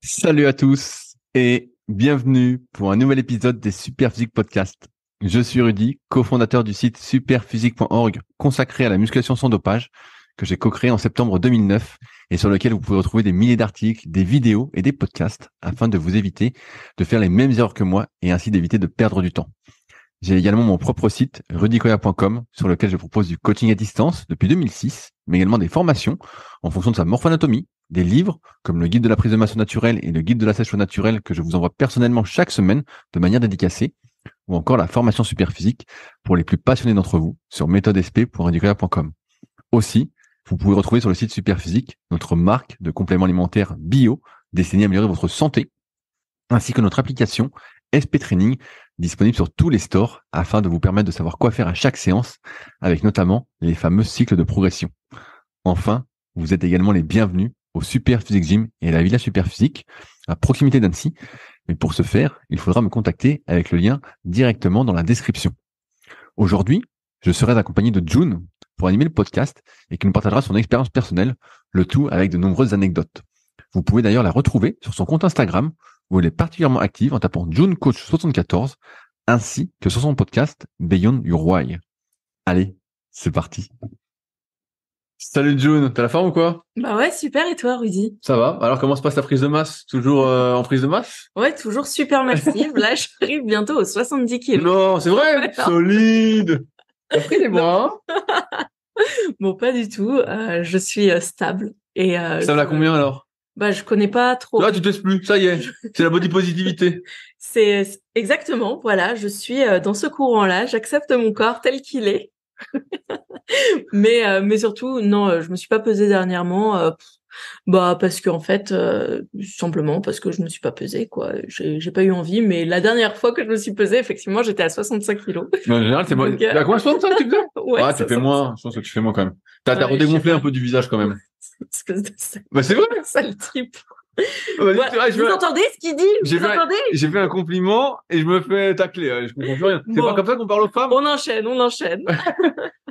Salut à tous et bienvenue pour un nouvel épisode des Superphysique Podcast. Je suis Rudy, cofondateur du site superphysique.org consacré à la musculation sans dopage que j'ai co-créé en septembre 2009 et sur lequel vous pouvez retrouver des milliers d'articles, des vidéos et des podcasts afin de vous éviter de faire les mêmes erreurs que moi et ainsi d'éviter de perdre du temps. J'ai également mon propre site rudykoya.com sur lequel je propose du coaching à distance depuis 2006, mais également des formations en fonction de sa morphoanatomie, des livres comme le guide de la prise de masse naturelle et le guide de la sèche naturelle que je vous envoie personnellement chaque semaine de manière dédicacée, ou encore la formation Superphysique pour les plus passionnés d'entre vous sur méthodesp.rudykoya.com. Aussi, vous pouvez retrouver sur le site Superphysique notre marque de compléments alimentaires bio destinés à améliorer votre santé, ainsi que notre application SP Training disponible sur tous les stores afin de vous permettre de savoir quoi faire à chaque séance avec notamment les fameux cycles de progression. Enfin, vous êtes également les bienvenus au Superphysique Gym et à la Villa Superphysique à proximité d'Annecy. Mais pour ce faire, il faudra me contacter avec le lien directement dans la description. Aujourd'hui, je serai accompagné de June pour animer le podcast et qui nous partagera son expérience personnelle, le tout avec de nombreuses anecdotes. Vous pouvez d'ailleurs la retrouver sur son compte Instagram où elle est particulièrement active en tapant JuneCoach74 ainsi que sur son podcast Beyond Your Why. Allez, c'est parti. Salut June, t'as la forme ou quoi? Bah ouais, super, et toi, Rudy? Ça va. Alors comment se passe ta prise de masse? Toujours en prise de masse? Ouais, toujours super massive. Là, j'arrive bientôt aux 70 kilos. Non, c'est vrai? Ouais, non. Solide. T'as pris les bras, hein? Bon, pas du tout. Je suis stable. Et Ça va à combien alors? Bah, je connais pas trop. Là, tu testes plus. Ça y est. C'est la body positivité. C'est exactement, voilà, je suis dans ce courant-là. J'accepte mon corps tel qu'il est. Mais surtout, non, je me suis pas pesée dernièrement. Bah parce qu'en fait, simplement parce que je me suis pas pesée, quoi. J'ai pas eu envie, mais la dernière fois que je me suis pesée, effectivement, j'étais à 65 kilos. Mais en général, c'est moi. Donc, T'as combien 65 tu faisais? Ouais, Ah, tu fais moins. Je pense que tu fais moins quand même. T'as Ouais, redégonflé je sais un peu du visage quand même. Espèce de Bah c'est vrai. sale trip. Vas-y, Ouais, tu vois, vous entendez ce qu'il dit? Vous entendez? j'ai fait un compliment et je me fais tacler. Je comprends plus rien. C'est Bon. pas comme ça qu'on parle aux femmes? On enchaîne.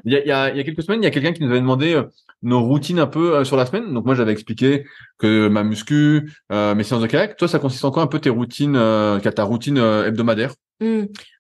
Il y a quelques semaines, il y a quelqu'un qui nous avait demandé nos routines un peu sur la semaine. Donc moi, j'avais expliqué que ma muscu, mes séances de kayak. Toi, ça consiste en quoi un peu tes routines, ta routine hebdomadaire?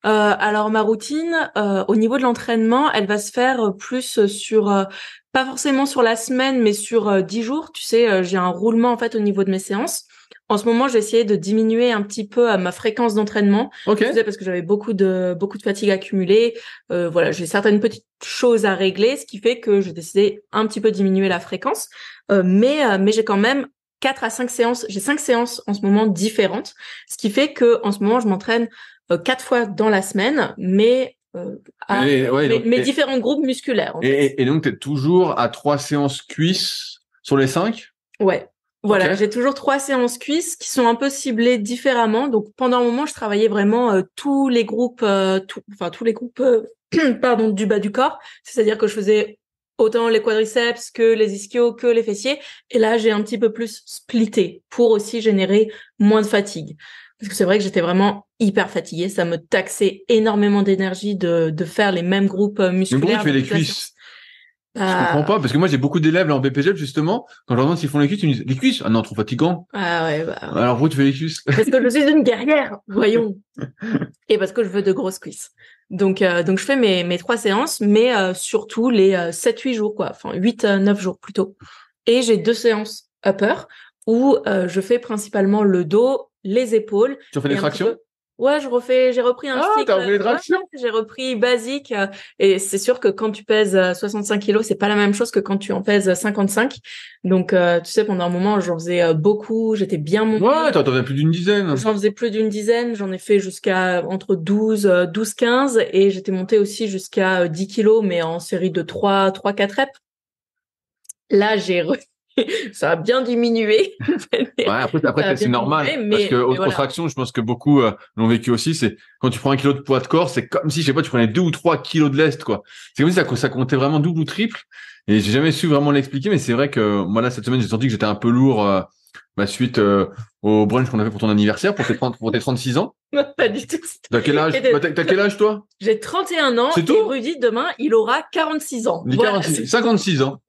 Alors ma routine, au niveau de l'entraînement, elle va se faire plus sur, pas forcément sur la semaine, mais sur 10 jours. Tu sais, j'ai un roulement en fait au niveau de mes séances. En ce moment, j'ai essayé de diminuer un petit peu ma fréquence d'entraînement. Ok. Tu sais, parce que j'avais beaucoup de fatigue accumulée. Voilà, j'ai certaines petites choses à régler, ce qui fait que j'ai décidé un petit peu diminuer la fréquence. Mais j'ai quand même 4 à 5 séances. J'ai 5 séances en ce moment différentes, ce qui fait que en ce moment, je m'entraîne 4 fois dans la semaine, mais mes différents groupes musculaires. En fait. Et donc, t'es toujours à 3 séances cuisses sur les 5? Ouais. Voilà, Okay. J'ai toujours 3 séances cuisses qui sont un peu ciblées différemment. Donc pendant un moment, je travaillais vraiment tous les groupes, tous les groupes, pardon, du bas du corps. C'est-à-dire que je faisais autant les quadriceps que les ischios, que les fessiers. Et là, j'ai un petit peu plus splitté pour aussi générer moins de fatigue. Parce que c'est vrai que j'étais vraiment hyper fatiguée. Ça me taxait énormément d'énergie de faire les mêmes groupes musculaires. Mais pourquoi tu fais les cuisses? Je comprends pas, parce que moi j'ai beaucoup d'élèves là en BPGEP justement, quand je leur demande s'ils font les cuisses, ils me disent les cuisses? Ah non, trop fatigant. Ah ouais, bah. Alors pourquoi tu fais les cuisses? Parce que je suis une guerrière, voyons. Et parce que je veux de grosses cuisses. Donc je fais mes 3 séances, mais surtout les 7-8 jours, quoi. Enfin 8-9 jours plutôt. Et j'ai 2 séances upper où je fais principalement le dos, les épaules. Tu fais des tractions? Ouais, j'ai repris un cycle. T'as repris les tractions? Ouais, j'ai repris basique. Et c'est sûr que quand tu pèses 65 kilos, c'est pas la même chose que quand tu en pèses 55. Donc, tu sais, pendant un moment, j'en faisais beaucoup. J'étais bien montée. Ouais, t'en faisais plus d'une dizaine. J'en faisais plus d'une dizaine. J'en ai fait jusqu'à entre 12, 15. Et j'étais montée aussi jusqu'à 10 kilos, mais en série de 4 reps. Là, ça a bien diminué. Ouais, après c'est normal. Parce que aux tractions, je pense que beaucoup l'ont vécu aussi. C'est quand tu prends 1 kilo de poids de corps, c'est comme si, je sais pas, tu prenais 2 ou 3 kilos de lest, quoi. C'est comme si ça comptait vraiment double ou triple. Et j'ai jamais su vraiment l'expliquer, mais c'est vrai que moi là, cette semaine, j'ai senti que j'étais un peu lourd suite au brunch qu'on a fait pour ton anniversaire, pour tes 36 ans. Pas du tout. T'as quel âge? T'as quel âge, toi? J'ai 31 ans. C'est tout? Et Rudy, demain, il aura 46 ans. J'ai Voilà, 46, 56 ans.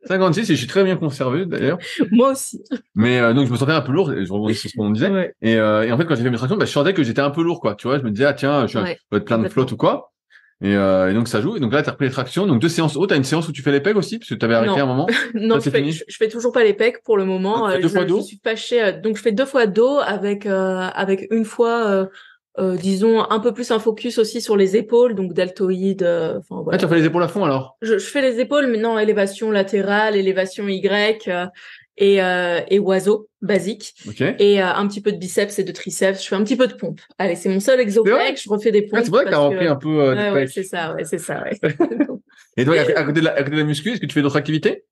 56 et je suis très bien conservé d'ailleurs. Moi aussi. Mais donc je me sentais un peu lourd, et je rebondis sur ce qu'on disait. Ouais. Et en fait quand j'ai fait mes tractions, je sentais que j'étais un peu lourd quoi. Tu vois, je me disais tiens, je vais être plein de flotte ou quoi. Et donc ça joue. Et donc là t'as repris les tractions. Donc 2 séances. Oh, t'as une séance où tu fais les pegs aussi parce que t'avais arrêté un moment. Non, Ça, je fais toujours pas les pecs pour le moment. Deux fois dos. Je suis fâchée. Donc je fais 2 fois dos avec une fois disons un peu plus un focus aussi sur les épaules, donc deltoïde. Enfin voilà. Ah, tu as fait les épaules à fond alors? Je fais les épaules, mais non, élévation latérale, élévation Y et oiseau basique. Okay. Et un petit peu de biceps et de triceps. Je fais un petit peu de pompe. Allez, c'est mon seul exo-pec. Je refais des pompes. Ah, c'est vrai que t'as repris un peu des ouais, c'est ça. Et toi, à côté de la muscu, est-ce que tu fais d'autres activités?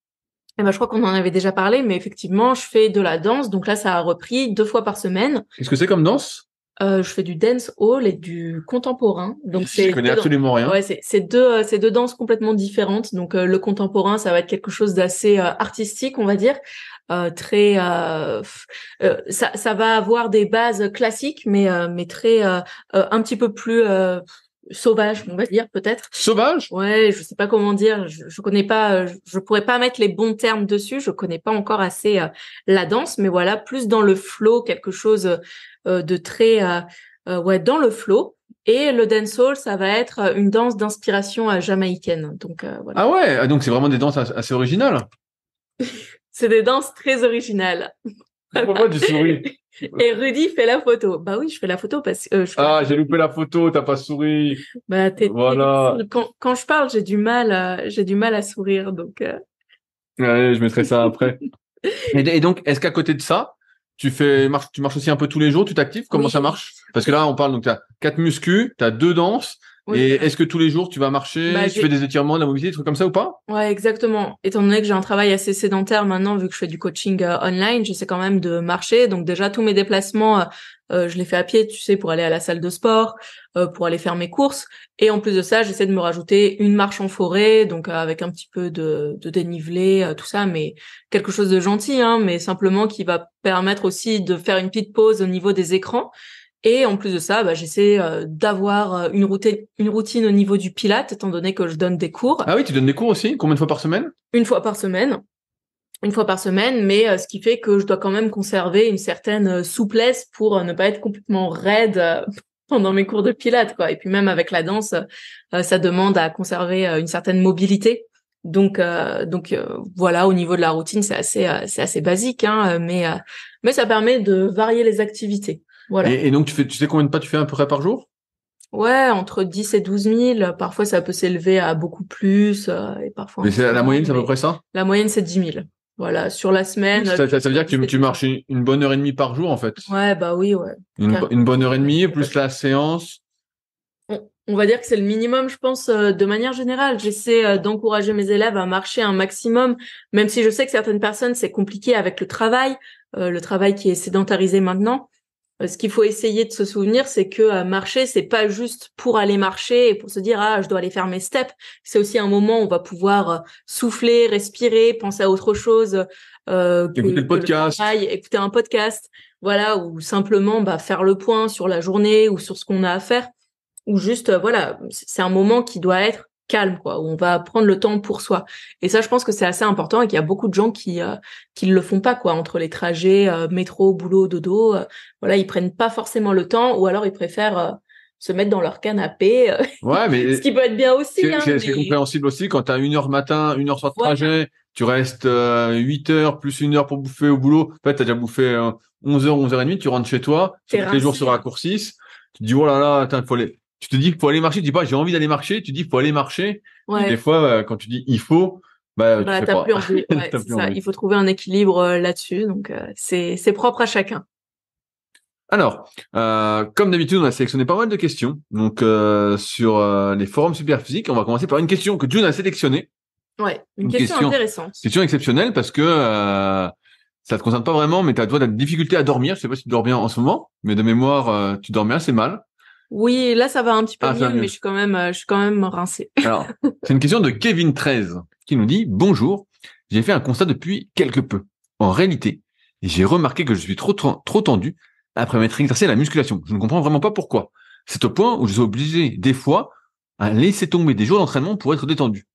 Eh ben, je crois qu'on en avait déjà parlé, mais effectivement, je fais de la danse. Donc là, ça a repris 2 fois par semaine. Qu'est-ce que c'est comme danse? Je fais du dance hall et du contemporain. Donc je connais absolument rien. Ouais, c'est deux danses complètement différentes. Donc le contemporain, ça va être quelque chose d'assez artistique, on va dire, très ça va avoir des bases classiques, mais très un petit peu plus sauvage, on va dire peut-être. Sauvage? Ouais, je sais pas comment dire. Je connais pas. Je pourrais pas mettre les bons termes dessus. Je connais pas encore assez la danse, mais voilà, plus dans le flow, quelque chose de très ouais dans le flow. Et le dancehall, ça va être une danse d'inspiration jamaïcaine. Donc voilà. Ah ouais, donc c'est vraiment des danses assez originales. C'est des danses très originales. Pourquoi tu souris? Et Rudy fait la photo. Bah oui, je fais la photo parce que j'ai loupé la photo, t'as pas souri. Bah voilà. Quand je parle, j'ai du mal à sourire, donc. Ouais, je mettrai ça après. Et donc, est-ce qu'à côté de ça, tu marches aussi un peu tous les jours, tu t'actives? Comment ça marche? Parce que là, on parle, donc t'as 4 muscu, t'as 2 danses. Oui, et est-ce que tous les jours tu vas marcher, tu fais des étirements, de la mobilité, des trucs comme ça ou pas? Ouais, exactement. Étant donné que j'ai un travail assez sédentaire maintenant, vu que je fais du coaching online, j'essaie quand même de marcher. Donc déjà, tous mes déplacements, je les fais à pied, tu sais, pour aller à la salle de sport, pour aller faire mes courses. Et en plus de ça, j'essaie de me rajouter une marche en forêt, donc avec un petit peu de dénivelé, tout ça, mais quelque chose de gentil, hein, mais simplement qui va permettre aussi de faire une petite pause au niveau des écrans. Et en plus de ça, j'essaie d'avoir une routine au niveau du Pilates, étant donné que je donne des cours. Ah oui, tu donnes des cours aussi? Combien de fois par semaine? Une fois par semaine, mais ce qui fait que je dois quand même conserver une certaine souplesse pour ne pas être complètement raide pendant mes cours de Pilates, quoi. Et puis même avec la danse, ça demande à conserver une certaine mobilité. Donc voilà, au niveau de la routine, c'est assez basique, hein, mais ça permet de varier les activités. Voilà. Et donc, tu sais combien de pas tu fais à peu près par jour? Ouais, entre 10 et 12 000. Parfois, ça peut s'élever à beaucoup plus, et parfois. Mais la moyenne, c'est à peu près ça? La moyenne, c'est 10 000. Voilà, sur la semaine. Ça veut dire que tu marches une bonne heure et demie par jour, en fait. Ouais, bah oui, ouais. Une bonne heure et demie, plus la séance. On va dire que c'est le minimum, je pense, de manière générale. J'essaie d'encourager mes élèves à marcher un maximum, même si je sais que certaines personnes, c'est compliqué avec le travail qui est sédentarisé maintenant. Ce qu'il faut essayer de se souvenir, c'est que marcher, c'est pas juste pour aller marcher et pour se dire je dois aller faire mes steps. C'est aussi un moment où on va pouvoir souffler, respirer, penser à autre chose, écouter le podcast, écouter un podcast, voilà, ou simplement faire le point sur la journée ou sur ce qu'on a à faire, ou juste voilà, c'est un moment qui doit être calme, quoi, où on va prendre le temps pour soi. Et ça, je pense que c'est assez important et qu'il y a beaucoup de gens qui le font pas, quoi, entre les trajets métro, boulot, dodo. Voilà, ils prennent pas forcément le temps, ou alors ils préfèrent se mettre dans leur canapé. Ouais, mais ce qui peut être bien aussi. C'est compréhensible aussi quand t'as 1 heure matin, 1 heure soir de trajet, tu restes 8 heures plus 1 heure pour bouffer au boulot. En fait, t'as déjà bouffé 11 heures, 11 heures et demie, tu rentres chez toi, les jours se raccourcissent. Tu te dis, oh là là, attends, tu te dis qu'il faut aller marcher, tu dis pas j'ai envie d'aller marcher, tu dis il faut aller marcher. Ouais. Et des fois quand tu dis il faut, tu fais t'as pas. plus envie. Ouais, c'est ça. Il faut trouver un équilibre là-dessus, donc c'est propre à chacun. Alors, comme d'habitude, on a sélectionné pas mal de questions. Donc sur les forums Superphysique, on va commencer par une question que June a sélectionnée. Ouais, une question intéressante. Question exceptionnelle parce que ça te concerne pas vraiment, mais tu as de la difficulté à dormir. Je sais pas si tu dors bien en ce moment, mais de mémoire, tu dors bien, c'est mal. Oui, là ça va un petit peu mieux, mais je suis quand même rincée. Alors, c'est une question de Kevin 13 qui nous dit: bonjour, j'ai fait un constat depuis quelque peu. En réalité, Et j'ai remarqué que je suis trop tendu après m'être exercé à la musculation. Je ne comprends vraiment pas pourquoi. C'est au point où je suis obligé, des fois, à laisser tomber des jours d'entraînement pour être détendu.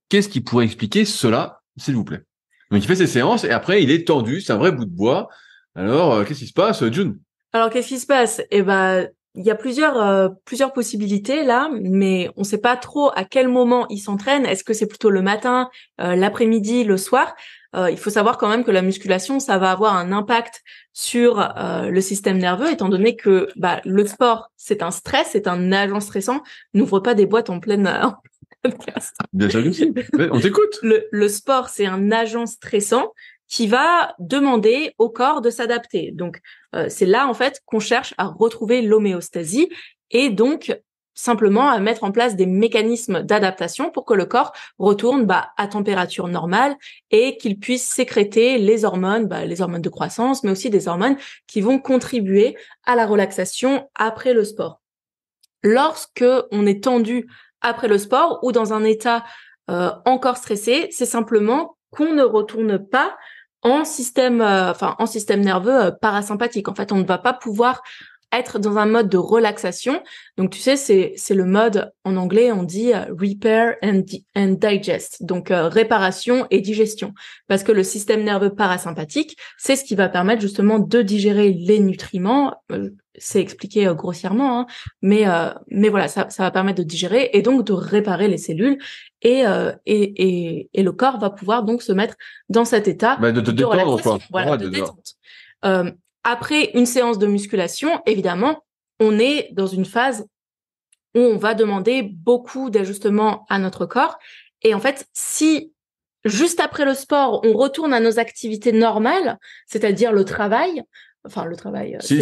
Qu'est-ce qui pourrait expliquer cela, s'il vous plaît? Donc, il fait ses séances et après, il est tendu. C'est un vrai bout de bois. Alors, qu'est-ce qui se passe, June? Alors, qu'est-ce qui se passe? Eh ben, il y a plusieurs possibilités là, mais on ne sait pas trop à quel moment il s'entraîne. Est-ce que c'est plutôt le matin, l'après-midi, le soir? Il faut savoir quand même que la musculation, ça va avoir un impact sur le système nerveux, étant donné que le sport, c'est un stress, c'est un agent stressant. N'ouvre pas des boîtes en pleine podcast. Bien sûr que si. On t'écoute. Le sport, c'est un agent stressant qui va demander au corps de s'adapter. Donc, c'est là, en fait, qu'on cherche à retrouver l'homéostasie et donc simplement à mettre en place des mécanismes d'adaptation pour que le corps retourne à température normale et qu'il puisse sécréter les hormones de croissance, mais aussi des hormones qui vont contribuer à la relaxation après le sport. Lorsque on est tendu après le sport ou dans un état encore stressé, c'est simplement qu'on ne retourne pas en système nerveux parasympathique. En fait, on ne va pas pouvoir être dans un mode de relaxation. Donc, tu sais, c'est le mode, en anglais, on dit repair and digest. Donc, réparation et digestion. Parce que le système nerveux parasympathique, c'est ce qui va permettre justement de digérer les nutriments. C'est expliqué grossièrement, hein, mais voilà, ça va permettre de digérer et donc de réparer les cellules et le corps va pouvoir donc se mettre dans cet état de détendre, quoi. Voilà, de détente. Après une séance de musculation, évidemment, on est dans une phase où on va demander beaucoup d'ajustements à notre corps. Et en fait, si juste après le sport, on retourne à nos activités normales, c'est-à-dire le travail, si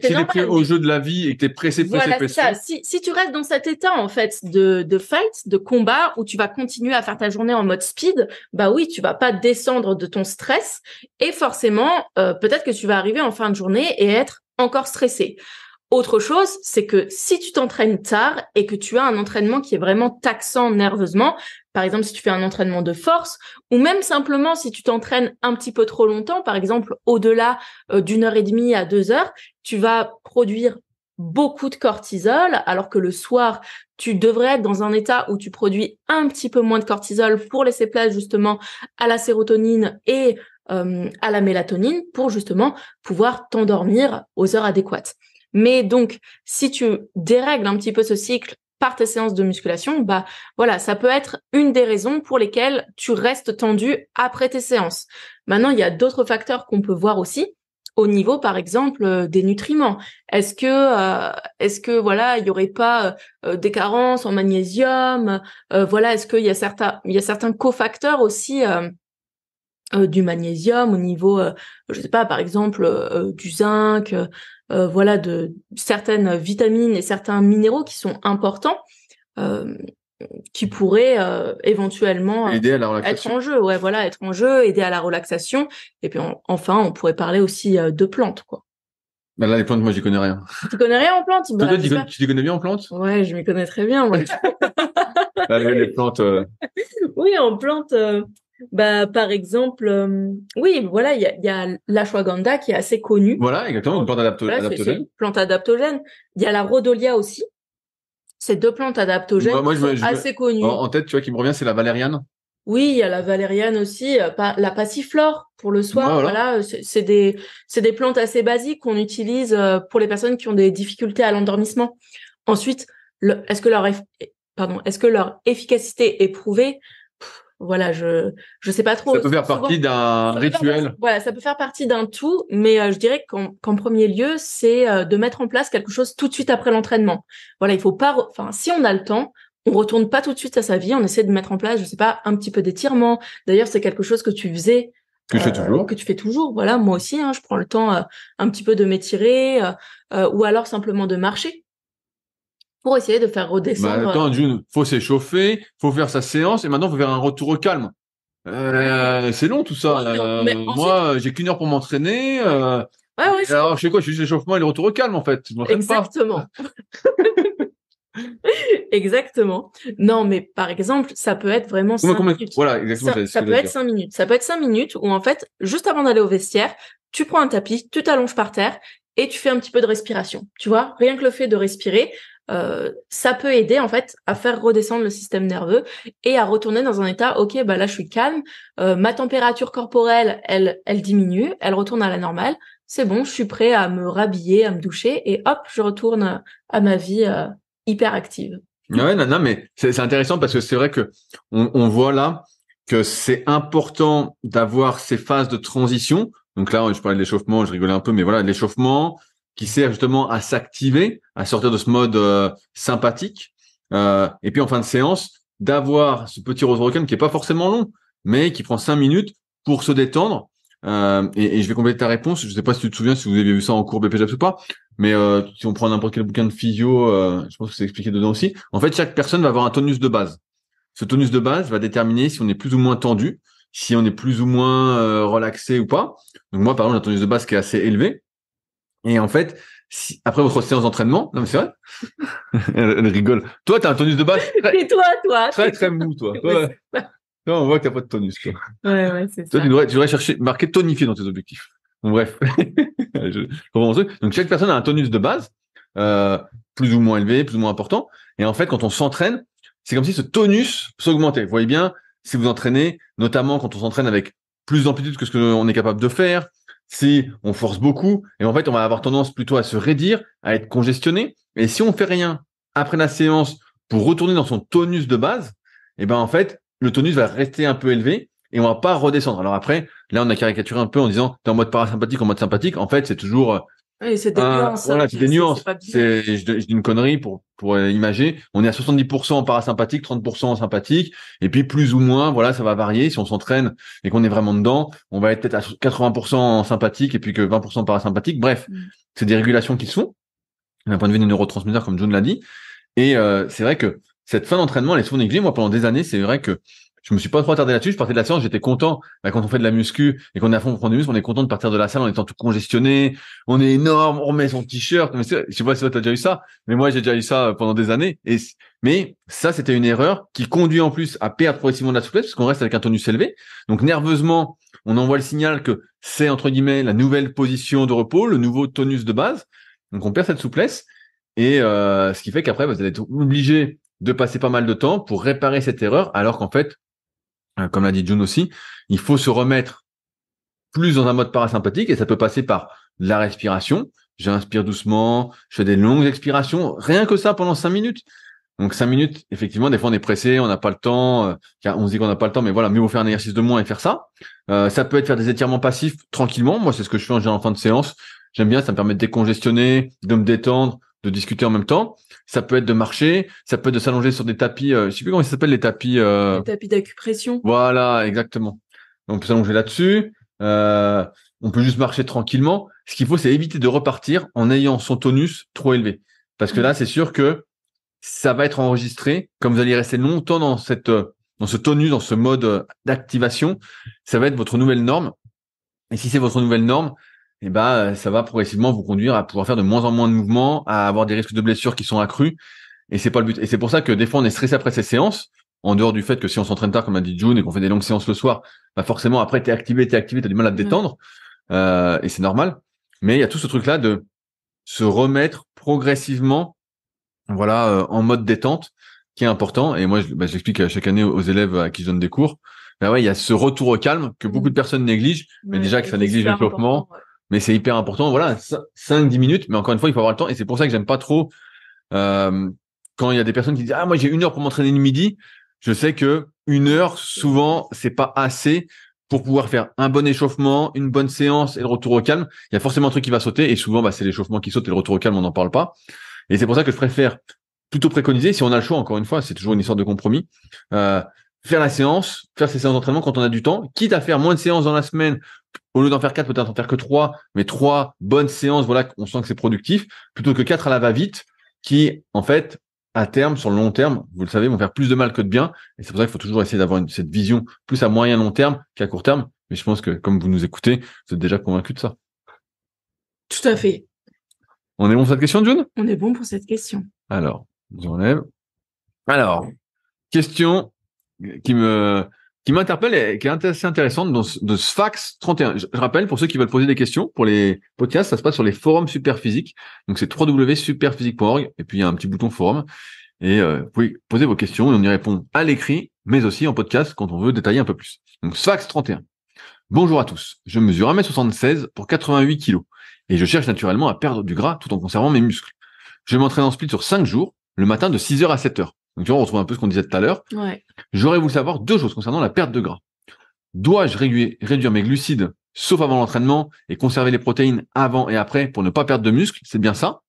t'es pris au jeu de la vie et que t'es pressé. Voilà, c'est ça. Si tu restes dans cet état, en fait, de fight, de combat, où tu vas continuer à faire ta journée en mode speed, oui, tu vas pas descendre de ton stress et forcément, peut-être que tu vas arriver en fin de journée et être encore stressé. Autre chose, c'est que si tu t'entraînes tard et que tu as un entraînement qui est vraiment taxant nerveusement, par exemple si tu fais un entraînement de force, ou même simplement si tu t'entraînes un petit peu trop longtemps, par exemple au-delà d'1h30 à 2 heures, tu vas produire beaucoup de cortisol, alors que le soir, tu devrais être dans un état où tu produis un petit peu moins de cortisol pour laisser place justement à la sérotonine et à la mélatonine pour justement pouvoir t'endormir aux heures adéquates. Mais donc, si tu dérègles un petit peu ce cycle par tes séances de musculation, voilà, ça peut être une des raisons pour lesquelles tu restes tendu après tes séances. Maintenant, il y a d'autres facteurs qu'on peut voir aussi au niveau, par exemple, des nutriments. Est-ce que voilà, il y aurait pas des carences en magnésium? Voilà, est-ce qu'il y a certains cofacteurs aussi du magnésium au niveau, je sais pas, par exemple, du zinc, voilà, de certaines vitamines et certains minéraux qui sont importants, qui pourraient éventuellement aider à la relaxation. être en jeu, être en jeu, aider à la relaxation. Et puis enfin, on pourrait parler aussi de plantes, quoi. Là, les plantes, moi, j'y connais rien. Tu connais rien en plantes? Toi, tu t'y connais bien en plantes? Ouais, je m'y connais très bien, moi. Les plantes. Oui, en plantes. Par exemple, oui, voilà, il y a l'ashwagandha qui est assez connue. Voilà, exactement, une plante adaptogène. C'est une plante adaptogène. Il y a la rhodolia aussi. Ces deux plantes adaptogènes sont assez connues. En tête, tu vois, qui me revient, c'est la valériane. Oui, il y a la valériane aussi, la passiflore pour le soir. Voilà, c'est des plantes assez basiques qu'on utilise pour les personnes qui ont des difficultés à l'endormissement. Ensuite, est-ce que leur efficacité est prouvée? Voilà, je sais pas trop. Ça peut faire partie d'un rituel. Voilà, ça peut faire partie d'un tout, mais je dirais qu'en premier lieu, c'est de mettre en place quelque chose tout de suite après l'entraînement. Voilà, il faut pas, si on a le temps, on retourne pas tout de suite à sa vie, on essaie de mettre en place, je sais pas, un petit peu d'étirement. D'ailleurs, c'est quelque chose que tu faisais, que tu fais toujours. Voilà, moi aussi, hein, je prends le temps un petit peu de m'étirer, ou alors simplement de marcher, pour essayer de faire redescendre. Attends, June, faut s'échauffer, faut faire sa séance, et maintenant, faut faire un retour au calme. C'est long, tout ça. Moi, j'ai qu'1 heure pour m'entraîner. Alors, je fais quoi? Je fais l'échauffement et le retour au calme, en fait. Je m'entraîne pas. Exactement. Exactement. Non, mais par exemple, ça peut être vraiment 5 minutes. Voilà, exactement. Ça peut être 5 minutes. Ça peut être 5 minutes où en fait, juste avant d'aller au vestiaire, tu prends un tapis, tu t'allonges par terre et tu fais un petit peu de respiration. Tu vois, rien que le fait de respirer, ça peut aider en fait à faire redescendre le système nerveux et à retourner dans un état, ok, bah là je suis calme, ma température corporelle, elle diminue, elle retourne à la normale. C'est bon, je suis prêt à me rhabiller, à me doucher et hop, je retourne à ma vie hyper active. Ouais, non, mais c'est intéressant parce que c'est vrai que on voit là que c'est important d'avoir ces phases de transition. Donc là, je parlais de l'échauffement, je rigolais un peu, mais voilà, l'échauffement qui sert justement à s'activer, à sortir de ce mode sympathique. Et puis en fin de séance, d'avoir ce petit rotorocam qui est pas forcément long, mais qui prend 5 minutes pour se détendre. Et je vais compléter ta réponse. Je sais pas si tu te souviens, si vous avez vu ça en cours BPJAPS ou pas. Mais si on prend n'importe quel bouquin de physio, je pense que c'est expliqué dedans aussi. En fait, chaque personne va avoir un tonus de base. Ce tonus de base va déterminer si on est plus ou moins tendu, si on est plus ou moins relaxé ou pas. Donc moi, par exemple, j'ai un tonus de base qui est assez élevé. Et en fait, si, après votre séance d'entraînement, non mais c'est vrai, elle rigole. Toi, t'as un tonus de base Et toi. très mou, toi. Toi, on voit que t'as pas de tonus, toi. Ouais, c'est Toi, ça. tu devrais chercher, marquer tonifié dans tes objectifs. Bon, bref. Je reprends mon truc. Donc, chaque personne a un tonus de base, euh, plus ou moins élevé, plus ou moins important. Et en fait, quand on s'entraîne, c'est comme si ce tonus s'augmentait. Vous voyez bien, si vous entraînez, notamment quand on s'entraîne avec plus d'amplitude que ce qu'on est capable de faire, si on force beaucoup, et en fait, on va avoir tendance plutôt à se raidir, à être congestionné. Et si on fait rien après la séance pour retourner dans son tonus de base, et ben, en fait, le tonus va rester un peu élevé et on va pas redescendre. Alors après, là, on a caricaturé un peu en disant, t'es en mode parasympathique, en mode sympathique. En fait, c'est toujours, Oui, c'est des nuances. voilà, c'est des nuances. C'est pas bien. Je dis une connerie pour imager. On est à 70% en parasympathique, 30% en sympathique. Et puis, plus ou moins, voilà, ça va varier. Si on s'entraîne et qu'on est vraiment dedans, on va être peut-être à 80% en sympathique et puis que 20% parasympathique. Bref, c'est des régulations qui se font d'un point de vue des neurotransmetteurs, comme John l'a dit. Et c'est vrai que cette fin d'entraînement, elle est souvent négligée. Moi, pendant des années, c'est vrai que je me suis pas trop attardé là-dessus. Je partais de la séance, j'étais content. Bah, quand on fait de la muscu et qu'on est à fond pour prendre du muscle, on est content de partir de la salle en étant tout congestionné. On est énorme, on remet son t-shirt. Mais je sais pas si toi t'as déjà eu ça, mais moi j'ai déjà eu ça pendant des années. Mais ça, c'était une erreur qui conduit en plus à perdre progressivement de la souplesse parce qu'on reste avec un tonus élevé. Donc nerveusement, on envoie le signal que c'est entre guillemets la nouvelle position de repos, le nouveau tonus de base. Donc on perd cette souplesse. Et ce qui fait qu'après, vous allez être obligé de passer pas mal de temps pour réparer cette erreur, alors qu'en fait, comme l'a dit June aussi, il faut se remettre plus dans un mode parasympathique et ça peut passer par la respiration. J'inspire doucement, je fais des longues expirations, rien que ça pendant 5 minutes. Donc 5 minutes, effectivement, des fois on est pressé, on n'a pas le temps, on se dit qu'on n'a pas le temps, mais voilà, mieux vaut faire un exercice de moins et faire ça. Ça peut être faire des étirements passifs tranquillement. Moi, c'est ce que je fais en général en fin de séance. J'aime bien, ça me permet de décongestionner, de me détendre, de discuter en même temps. Ça peut être de marcher, ça peut être de s'allonger sur des tapis, je sais plus comment ça s'appelle les tapis. Les tapis d'acupression. Voilà, exactement. On peut s'allonger là-dessus. On peut juste marcher tranquillement. Ce qu'il faut, c'est éviter de repartir en ayant son tonus trop élevé, parce que là, c'est sûr que ça va être enregistré. Comme vous allez rester longtemps dans ce tonus, dans ce mode d'activation, ça va être votre nouvelle norme. Et si c'est votre nouvelle norme, eh ben, ça va progressivement vous conduire à pouvoir faire de moins en moins de mouvements, à avoir des risques de blessures qui sont accrus. Et c'est pas le but. Et c'est pour ça que des fois, on est stressé après ces séances, en dehors du fait que si on s'entraîne tard, comme a dit June, et qu'on fait des longues séances le soir, bah forcément, après, t'es activé, t'as du mal à te détendre. Et c'est normal. Mais il y a tout ce truc-là de se remettre progressivement, voilà, en mode détente, qui est important. Et moi, j'explique chaque année aux élèves à qui je donne des cours. Ben ouais, il y a ce retour au calme que beaucoup de personnes négligent, mais déjà que ça néglige l'échauffement, mais c'est hyper important. Voilà, 5-10 minutes, mais encore une fois, il faut avoir le temps. Et c'est pour ça que j'aime pas trop quand il y a des personnes qui disent ah moi j'ai 1 heure pour m'entraîner le midi. Je sais que 1 heure souvent c'est pas assez pour pouvoir faire un bon échauffement, une bonne séance et le retour au calme. Il y a forcément un truc qui va sauter et souvent c'est l'échauffement qui saute et le retour au calme on n'en parle pas. Et c'est pour ça que je préfère plutôt préconiser, si on a le choix, encore une fois, c'est toujours une histoire de compromis, faire la séance, faire ces séances d'entraînement quand on a du temps, quitte à faire moins de séances dans la semaine, au lieu d'en faire 4, peut-être en faire que 3, mais 3 bonnes séances, voilà, on sent que c'est productif, plutôt que 4 à la va-vite, qui, en fait, à terme, sur le long terme, vous le savez, vont faire plus de mal que de bien, et c'est pour ça qu'il faut toujours essayer d'avoir cette vision plus à moyen long terme qu'à court terme, mais je pense que, comme vous nous écoutez, vous êtes déjà convaincu de ça. Tout à fait. On est bon pour cette question, June? On est bon pour cette question. Alors, J'enlève. Alors, question qui me qui m'interpelle et qui est assez intéressante de Sphax 31. Je rappelle, pour ceux qui veulent poser des questions, pour les podcasts, ça se passe sur les forums Superphysique. Donc c'est www.superphysique.org et puis il y a un petit bouton forum et vous pouvez poser vos questions et on y répond à l'écrit, mais aussi en podcast quand on veut détailler un peu plus. Donc Sphax 31. Bonjour à tous. Je mesure 1m76 pour 88 kg et je cherche naturellement à perdre du gras tout en conservant mes muscles. Je m'entraîne en split sur 5 jours, le matin de 6h à 7h. Donc tu vois, on retrouve un peu ce qu'on disait tout à l'heure. Ouais. J'aurais voulu savoir 2 choses concernant la perte de gras. Dois-je réduire mes glucides, sauf avant l'entraînement, et conserver les protéines avant et après pour ne pas perdre de muscles? C'est bien ça?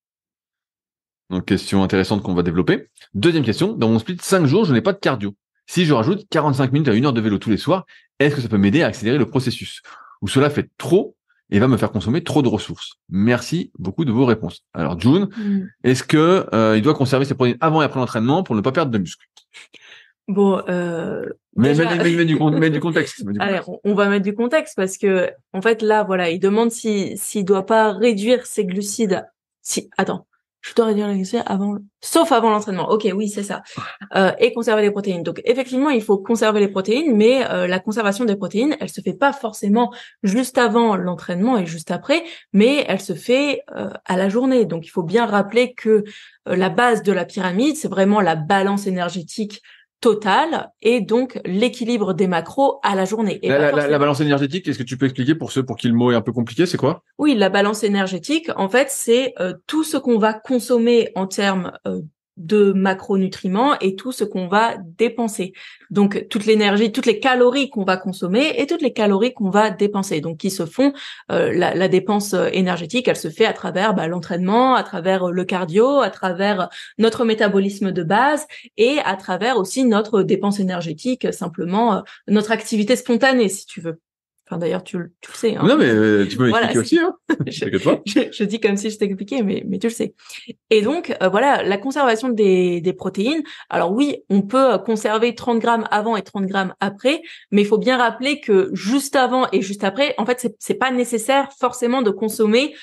Donc question intéressante qu'on va développer. Deuxième question, dans mon split 5 jours, je n'ai pas de cardio. Si je rajoute 45 minutes à 1 heure de vélo tous les soirs, est-ce que ça peut m'aider à accélérer le processus? Ou cela fait trop et va me faire consommer trop de ressources? Merci beaucoup de vos réponses. Alors June, est-ce que il doit conserver ses protéines avant et après l'entraînement pour ne pas perdre de muscles? Bon, Mais déjà... mets du contexte. Allez, on va mettre du contexte parce que en fait là, voilà, il demande s'il doit pas réduire ses glucides. Attends, je dois réduire les glucides sauf avant l'entraînement. Ok, oui, c'est ça. Et conserver les protéines. Donc effectivement, il faut conserver les protéines, mais la conservation des protéines, elle se fait pas forcément juste avant l'entraînement et juste après, mais elle se fait à la journée. Donc il faut bien rappeler que la base de la pyramide, c'est vraiment la balance énergétique totale et donc l'équilibre des macros à la journée. Et la balance énergétique, est-ce que tu peux expliquer pour ceux pour qui le mot est un peu compliqué, c'est quoi? Oui, la balance énergétique, en fait, c'est tout ce qu'on va consommer en termes de macronutriments et tout ce qu'on va dépenser. Donc toute l'énergie, toutes les calories qu'on va consommer et toutes les calories qu'on va dépenser. Donc qui se font la dépense énergétique, elle se fait à travers l'entraînement, à travers le cardio, à travers notre métabolisme de base et à travers aussi notre dépense énergétique, simplement notre activité spontanée, si tu veux. Enfin, d'ailleurs, tu le sais. Hein. Non, mais tu peux m'expliquer aussi. Hein. je dis comme si je t'expliquais, mais tu le sais. Et donc, voilà, la conservation des protéines. Alors oui, on peut conserver 30 grammes avant et 30 grammes après, mais il faut bien rappeler que juste avant et juste après, en fait, c'est pas nécessaire forcément de consommer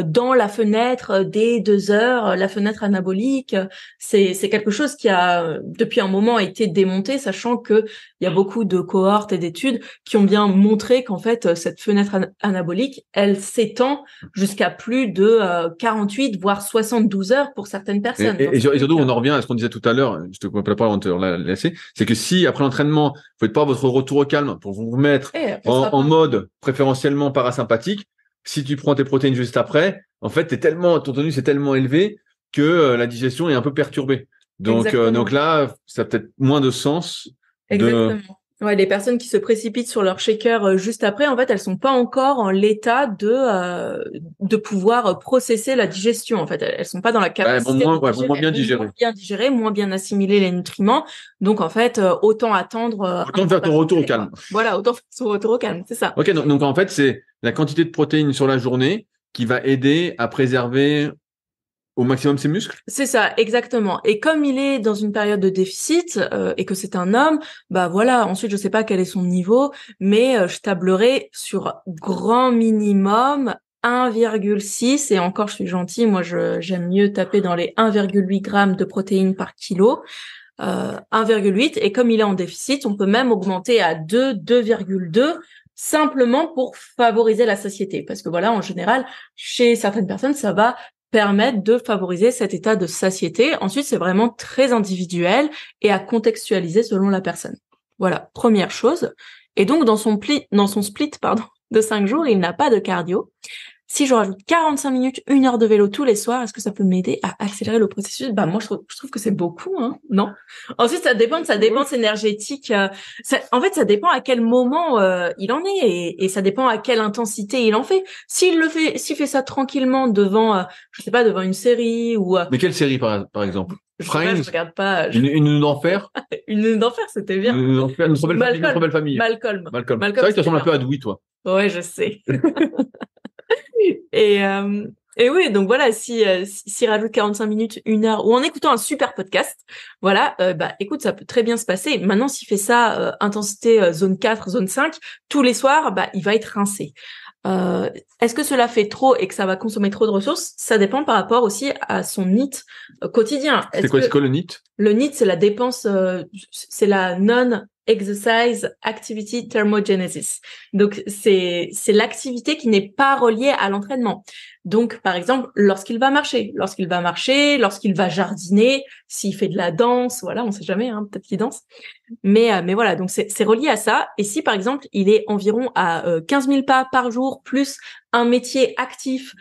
dans la fenêtre des 2 heures, la fenêtre anabolique. C'est quelque chose qui a depuis un moment été démonté, sachant que il y a beaucoup de cohortes et d'études qui ont bien montré qu'en fait cette fenêtre anabolique, elle s'étend jusqu'à plus de 48 voire 72 heures pour certaines personnes. Et surtout, on en revient à ce qu'on disait tout à l'heure. Je te coupe la parole avant de te la laisser. C'est que si après l'entraînement, vous faites pas votre retour au calme pour vous remettre en mode préférentiellement parasympathique. Si tu prends tes protéines juste après, en fait, ton tonus est tellement élevé que la digestion est un peu perturbée. Donc là, ça a peut-être moins de sens. Exactement. Ouais, les personnes qui se précipitent sur leur shaker juste après, en fait, elles sont pas encore en l'état de pouvoir processer la digestion. En fait, elles sont pas dans la capacité moins bien digérer, moins bien assimiler les nutriments. Donc, en fait, autant attendre. Autant faire ton retour au calme. Voilà, autant faire son retour au calme, c'est ça. Ok, donc en fait, c'est la quantité de protéines sur la journée qui va aider à préserver au maximum ses muscles? C'est ça, exactement. Et comme il est dans une période de déficit et que c'est un homme, bah voilà, ensuite je sais pas quel est son niveau, mais je tablerai sur grand minimum 1,6 et encore je suis gentille, moi j'aime mieux taper dans les 1,8 grammes de protéines par kilo. 1,8 et comme il est en déficit, on peut même augmenter à 2,2 simplement pour favoriser la satiété parce que voilà, en général, chez certaines personnes, ça va permettre de favoriser cet état de satiété. Ensuite, c'est vraiment très individuel et à contextualiser selon la personne. Voilà, première chose. Et donc, dans son split, de 5 jours, il n'a pas de cardio. Si je rajoute 45 minutes, 1 heure de vélo tous les soirs, est-ce que ça peut m'aider à accélérer le processus? Bah, moi, je trouve que c'est beaucoup, hein. Non? Ensuite, ça dépend de sa dépense énergétique. En fait, ça dépend à quel moment, il en est et ça dépend à quelle intensité il en fait. S'il fait ça tranquillement devant, je sais pas, devant une série ou, Mais quelle série, par exemple? Friends? Je regarde pas. Une d'enfer? Une d'enfer, c'était bien. Une trop belle famille. Malcolm. C'est vrai que tu ressembles un peu à Dewey, toi. Ouais, je sais. Et oui, donc voilà, s'il rajoute 45 minutes, 1 heure, ou en écoutant un super podcast, voilà, bah écoute, ça peut très bien se passer. Maintenant, s'il fait ça intensité zone 4, zone 5, tous les soirs, bah il va être rincé. Est-ce que cela fait trop et que ça va consommer trop de ressources? Ça dépend par rapport aussi à son NEAT quotidien. C'est quoi le NEAT? Le NEAT, c'est la dépense, c'est la non-exercise activity thermogenesis. Donc, c'est l'activité qui n'est pas reliée à l'entraînement. Donc, par exemple, lorsqu'il va marcher, lorsqu'il va jardiner, s'il fait de la danse, voilà, on sait jamais, hein, peut-être qu'il danse. Mais voilà, donc c'est relié à ça. Et si, par exemple, il est environ à 15 000 pas par jour, plus un métier actif,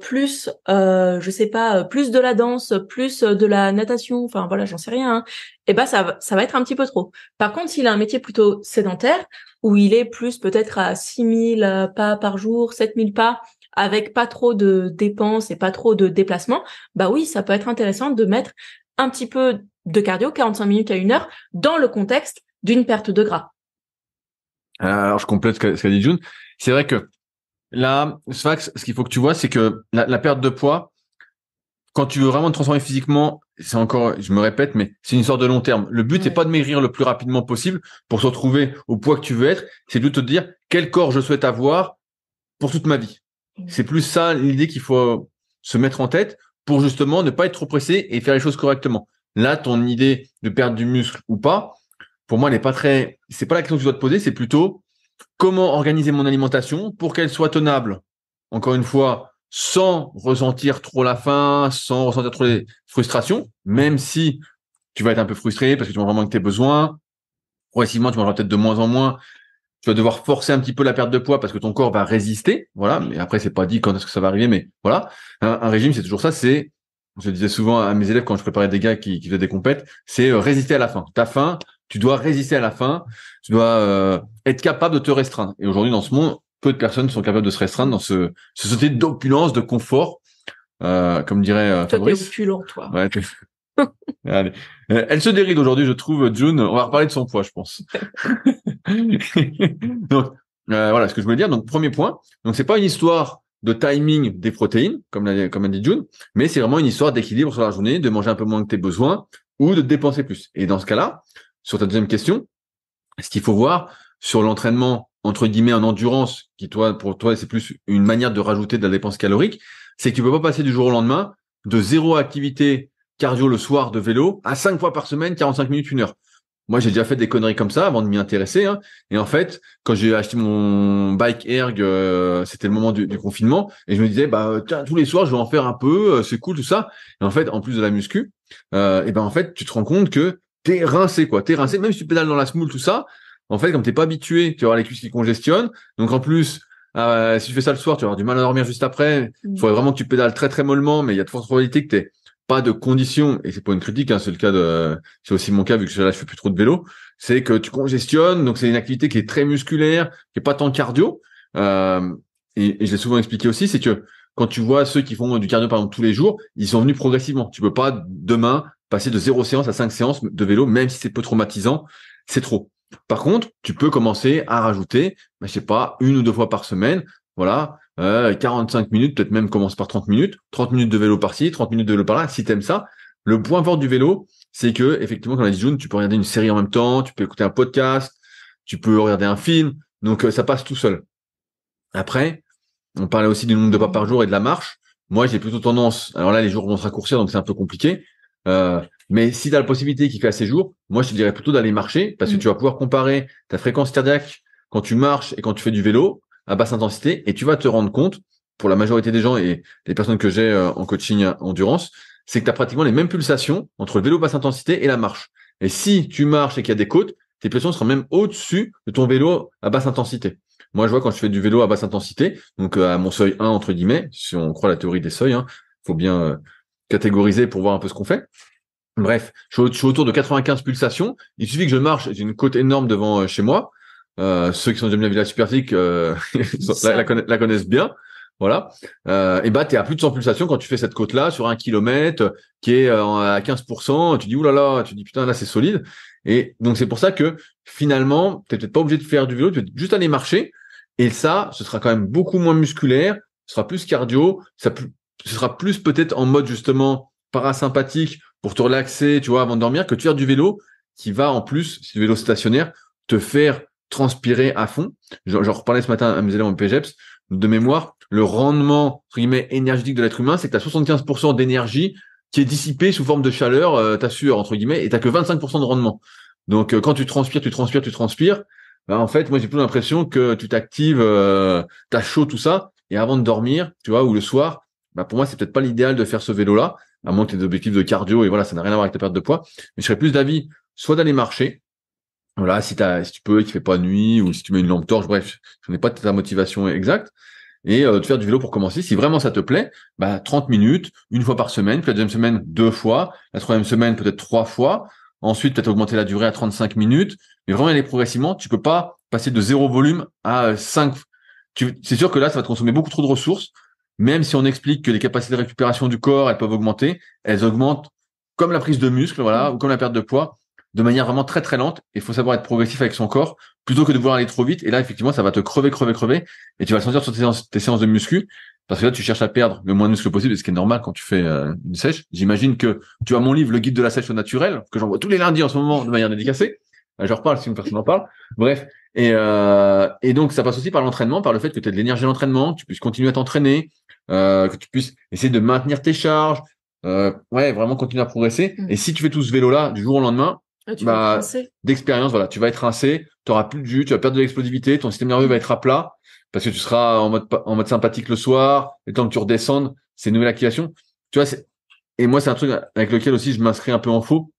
plus, je sais pas, plus de la danse, plus de la natation, enfin voilà, j'en sais rien, hein, et ben ça va être un petit peu trop. Par contre, s'il a un métier plutôt sédentaire, où il est plus peut-être à 6 000 pas par jour, 7 000 pas, avec pas trop de dépenses et pas trop de déplacements, bah oui, ça peut être intéressant de mettre un petit peu de cardio, 45 minutes à 1 heure, dans le contexte d'une perte de gras. Alors, je complète ce qu'a dit June. C'est vrai que là, Sfax, ce qu'il faut que tu vois, c'est que la perte de poids, quand tu veux vraiment te transformer physiquement, c'est encore, je me répète, mais c'est une sorte de long terme. Le but, c'est pas de maigrir le plus rapidement possible pour se retrouver au poids que tu veux être, c'est de te dire quel corps je souhaite avoir pour toute ma vie. C'est plus ça l'idée qu'il faut se mettre en tête pour justement ne pas être trop pressé et faire les choses correctement. Là, ton idée de perdre du muscle ou pas, pour moi, c'est pas la question que tu dois te poser, c'est plutôt comment organiser mon alimentation pour qu'elle soit tenable. Encore une fois, sans ressentir trop la faim, sans ressentir trop les frustrations, même si tu vas être un peu frustré parce que tu manges vraiment que tes besoins. Progressivement, tu mangeras peut-être de moins en moins. Tu vas devoir forcer un petit peu la perte de poids parce que ton corps va résister. Voilà. Mais après, c'est pas dit quand est-ce que ça va arriver, mais voilà. Un régime, c'est toujours ça. Je disais souvent à mes élèves quand je préparais des gars qui faisaient des compètes, c'est résister à la faim. Ta faim, tu dois résister à la faim. Tu dois être capable de te restreindre. Et aujourd'hui, dans ce monde, peu de personnes sont capables de se restreindre dans ce société d'opulence, de confort, comme dirait Fabrice. Toi, t'es opulent, toi. Ouais, allez. Elle se déride aujourd'hui, je trouve, June. On va reparler de son poids, je pense. Donc, voilà ce que je voulais dire. Donc, premier point. Donc, c'est pas une histoire de timing des protéines, comme a dit June, mais c'est vraiment une histoire d'équilibre sur la journée, de manger un peu moins que tes besoins ou de dépenser plus. Et dans ce cas-là, sur ta deuxième question, ce qu'il faut voir sur l'entraînement, entre guillemets, en endurance, qui pour toi, c'est plus une manière de rajouter de la dépense calorique, c'est que tu peux pas passer du jour au lendemain de zéro activité cardio le soir de vélo à 5 fois par semaine, 45 minutes, 1 heure. Moi, j'ai déjà fait des conneries comme ça avant de m'y intéresser. Hein. Et en fait, quand j'ai acheté mon bike erg, c'était le moment du confinement, et je me disais, bah tiens, tous les soirs, je vais en faire un peu, c'est cool tout ça. Et en fait, en plus de la muscu, et ben en fait, tu te rends compte que t'es rincé, quoi. T'es rincé, même si tu pédales dans la semoule, tout ça. En fait, comme t'es pas habitué, tu vas avoir les cuisses qui congestionnent. Donc en plus, si tu fais ça le soir, tu vas avoir du mal à dormir juste après. Il faudrait vraiment que tu pédales très très mollement, mais il y a de fortes probabilités que t'aies pas de conditions, et c'est pas une critique, hein, c'est aussi mon cas vu que là je fais plus trop de vélo, c'est que tu congestionnes, donc c'est une activité qui est très musculaire, qui est pas tant cardio, et je l'ai souvent expliqué aussi, c'est que quand tu vois ceux qui font du cardio par exemple tous les jours, ils sont venus progressivement. Tu peux pas demain passer de 0 séance à 5 séances de vélo, même si c'est peu traumatisant, c'est trop. Par contre, tu peux commencer à rajouter, je sais pas, 1 ou 2 fois par semaine, voilà, 45 minutes, peut-être même commence par 30 minutes, 30 minutes de vélo par-ci, 30 minutes de vélo par-là, si t'aimes ça. Le point fort du vélo, c'est que, effectivement, comme l'a dit June, tu peux regarder une série en même temps, tu peux écouter un podcast, tu peux regarder un film, donc ça passe tout seul. Après, on parlait aussi du nombre de pas par jour et de la marche. Moi, j'ai plutôt tendance, alors là, les jours vont se raccourcir, donc c'est un peu compliqué, mais si tu as la possibilité qu'il fait assez jours, moi, je te dirais plutôt d'aller marcher, parce que tu vas pouvoir comparer ta fréquence cardiaque quand tu marches et quand tu fais du vélo, à basse intensité, et tu vas te rendre compte, pour la majorité des gens et les personnes que j'ai en coaching endurance, c'est que tu as pratiquement les mêmes pulsations entre le vélo basse intensité et la marche. Et si tu marches et qu'il y a des côtes, tes pulsations seront même au-dessus de ton vélo à basse intensité. Moi, je vois quand je fais du vélo à basse intensité, donc à mon seuil 1, entre guillemets, si on croit la théorie des seuils, faut bien catégoriser pour voir un peu ce qu'on fait. Bref, je suis autour de 95 pulsations. Il suffit que je marche, j'ai une côte énorme devant chez moi. Ceux qui sont déjà venus à Village Superphysique la connaissent bien, voilà. Et bah t'es à plus de 100 pulsations quand tu fais cette côte-là sur 1 kilomètre qui est à 15%. Tu dis oulala, tu dis putain là c'est solide. Et donc c'est pour ça que finalement t'es peut-être pas obligé de faire du vélo, tu vas juste aller marcher. Et ça, ce sera quand même beaucoup moins musculaire, ce sera plus cardio, ce sera plus peut-être en mode justement parasympathique pour te relaxer, tu vois, avant de dormir, que de faire du vélo qui va en plus, si du vélo stationnaire, te faire transpirer à fond. J'en reparlais ce matin à mes élèves en PGEPS. de mémoire, le rendement, entre guillemets, énergétique de l'être humain, c'est que tu as 75% d'énergie qui est dissipée sous forme de chaleur, ta sueur, entre guillemets, et t'as que 25% de rendement. Donc, quand tu transpires, bah, en fait, moi, j'ai plus l'impression que tu t'actives, t'as chaud, tout ça, et avant de dormir, tu vois, ou le soir, bah, pour moi, c'est peut-être pas l'idéal de faire ce vélo-là, à moins que tu aies des objectifs de cardio, et voilà, ça n'a rien à voir avec ta perte de poids. Mais je serais plus d'avis, soit d'aller marcher, voilà, si tu peux, qu'il fait pas nuit, ou si tu mets une lampe torche, bref, je n'ai pas ta motivation exacte, et de faire du vélo pour commencer. Si vraiment ça te plaît, bah 30 minutes, une fois par semaine, puis la deuxième semaine, 2 fois, la troisième semaine, peut-être 3 fois, ensuite peut-être augmenter la durée à 35 minutes, mais vraiment aller progressivement. Tu peux pas passer de 0 volume à 5. C'est sûr que là, ça va te consommer beaucoup trop de ressources, même si on explique que les capacités de récupération du corps, elles peuvent augmenter, elles augmentent comme la prise de muscle, voilà, ou comme la perte de poids, de manière vraiment très très lente. Il faut savoir être progressif avec son corps plutôt que de vouloir aller trop vite. Et là, effectivement, ça va te crever. Et tu vas le sentir sur tes séances de muscu. Parce que là, tu cherches à perdre le moins de muscle possible, ce qui est normal quand tu fais une sèche. J'imagine que tu as mon livre, Le guide de la sèche au naturel, que j'envoie tous les lundis en ce moment de manière dédicacée. Je reparle si une personne en parle. Bref. Et donc, ça passe aussi par l'entraînement, par le fait que tu aies de l'énergie à l'entraînement, que tu puisses continuer à t'entraîner, que tu puisses essayer de maintenir tes charges, ouais, vraiment continuer à progresser. Et si tu fais tout ce vélo-là du jour au lendemain, bah, d'expérience, voilà, tu vas être rincé, tu auras plus de jus, tu vas perdre de l'explosivité, ton système nerveux va être à plat parce que tu seras en mode sympathique le soir, le temps que tu redescendes, c'est une nouvelle activation. Tu vois, et moi, c'est un truc avec lequel aussi je m'inscris un peu en faux.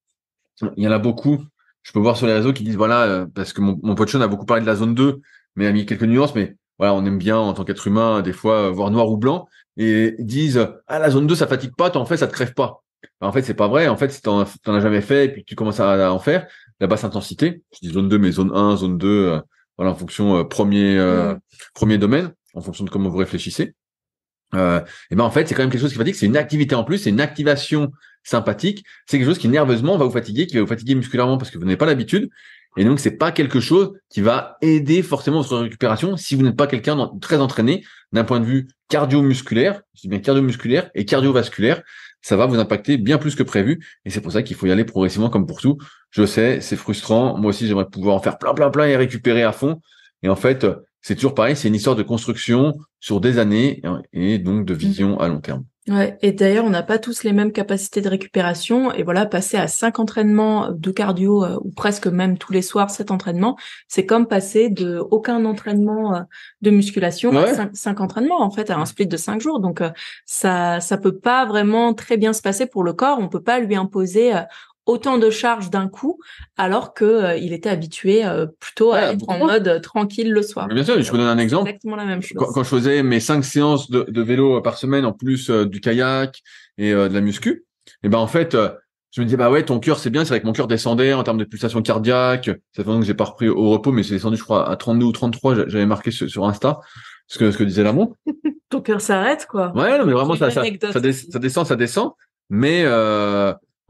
Il y en a beaucoup, je peux voir sur les réseaux qui disent, voilà, parce que mon pote Sean a beaucoup parlé de la zone 2, mais a mis quelques nuances, mais voilà, on aime bien, en tant qu'être humain, des fois, voir noir ou blanc, et ils disent, ah, la zone 2, ça fatigue pas, t'en fais, ça te crève pas. En fait, c'est pas vrai. En fait, si t'en as jamais fait et puis que tu commences à en faire, la basse intensité, je dis zone 2, mais zone 1, zone 2, voilà, en fonction premier domaine, en fonction de comment vous réfléchissez. Et ben en fait, c'est quand même quelque chose qui fatigue. C'est une activité en plus, c'est une activation sympathique. C'est quelque chose qui nerveusement va vous fatiguer, qui va vous fatiguer musculairement parce que vous n'avez pas l'habitude. Et donc, c'est pas quelque chose qui va aider forcément votre récupération si vous n'êtes pas quelqu'un très entraîné d'un point de vue cardio-musculaire. Je dis bien cardio-musculaire et cardiovasculaire. Ça va vous impacter bien plus que prévu. Et c'est pour ça qu'il faut y aller progressivement comme pour tout. Je sais, c'est frustrant. Moi aussi, j'aimerais pouvoir en faire plein et récupérer à fond. Et en fait, c'est toujours pareil. C'est une histoire de construction sur des années et donc de vision à long terme. Ouais. Et d'ailleurs, on n'a pas tous les mêmes capacités de récupération. Et voilà, passer à 5 entraînements de cardio ou presque même tous les soirs 7 entraînements, c'est comme passer de aucun entraînement de musculation à 5 entraînements en fait, à un split de 5 jours. Donc ça peut pas vraiment très bien se passer pour le corps. On peut pas lui imposer autant de charges d'un coup, alors que il était habitué plutôt à être en mode tranquille le soir. Mais bien sûr, je peux donner un exemple. Exactement la même chose. Quand je faisais mes 5 séances de vélo par semaine, en plus du kayak et de la muscu, et ben en fait, je me disais bah ouais, ton cœur c'est bien, c'est vrai que mon cœur descendait en termes de pulsation cardiaque. Ça fait longtemps que j'ai pas repris au repos, mais c'est descendu, je crois, à 32 ou 33. J'avais marqué sur Insta ce que disait la montre. Ton cœur s'arrête, quoi. Ouais, non, mais vraiment ça descend. Mais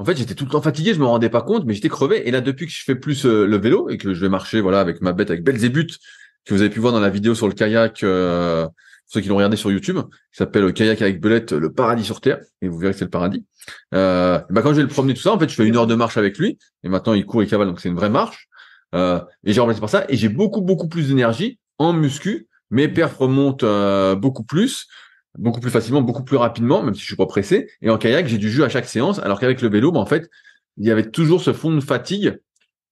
en fait, j'étais tout le temps fatigué, je me rendais pas compte, mais j'étais crevé. Et là, depuis que je fais plus le vélo et que je vais marcher, voilà, avec ma bête, avec Belzébuth, que vous avez pu voir dans la vidéo sur le kayak, ceux qui l'ont regardé sur YouTube, qui s'appelle Kayak avec Belette, le paradis sur terre, et vous verrez que c'est le paradis. Bah quand je vais le promener tout ça, en fait, je fais 1 heure de marche avec lui, et maintenant il court et cavale, donc c'est une vraie marche. Et j'ai remplacé par ça, et j'ai beaucoup plus d'énergie en muscu. Mes perfs remontent beaucoup plus facilement, beaucoup plus rapidement, même si je suis pas pressé. Et en kayak, j'ai du jus à chaque séance, alors qu'avec le vélo, bah, en fait, il y avait toujours ce fond de fatigue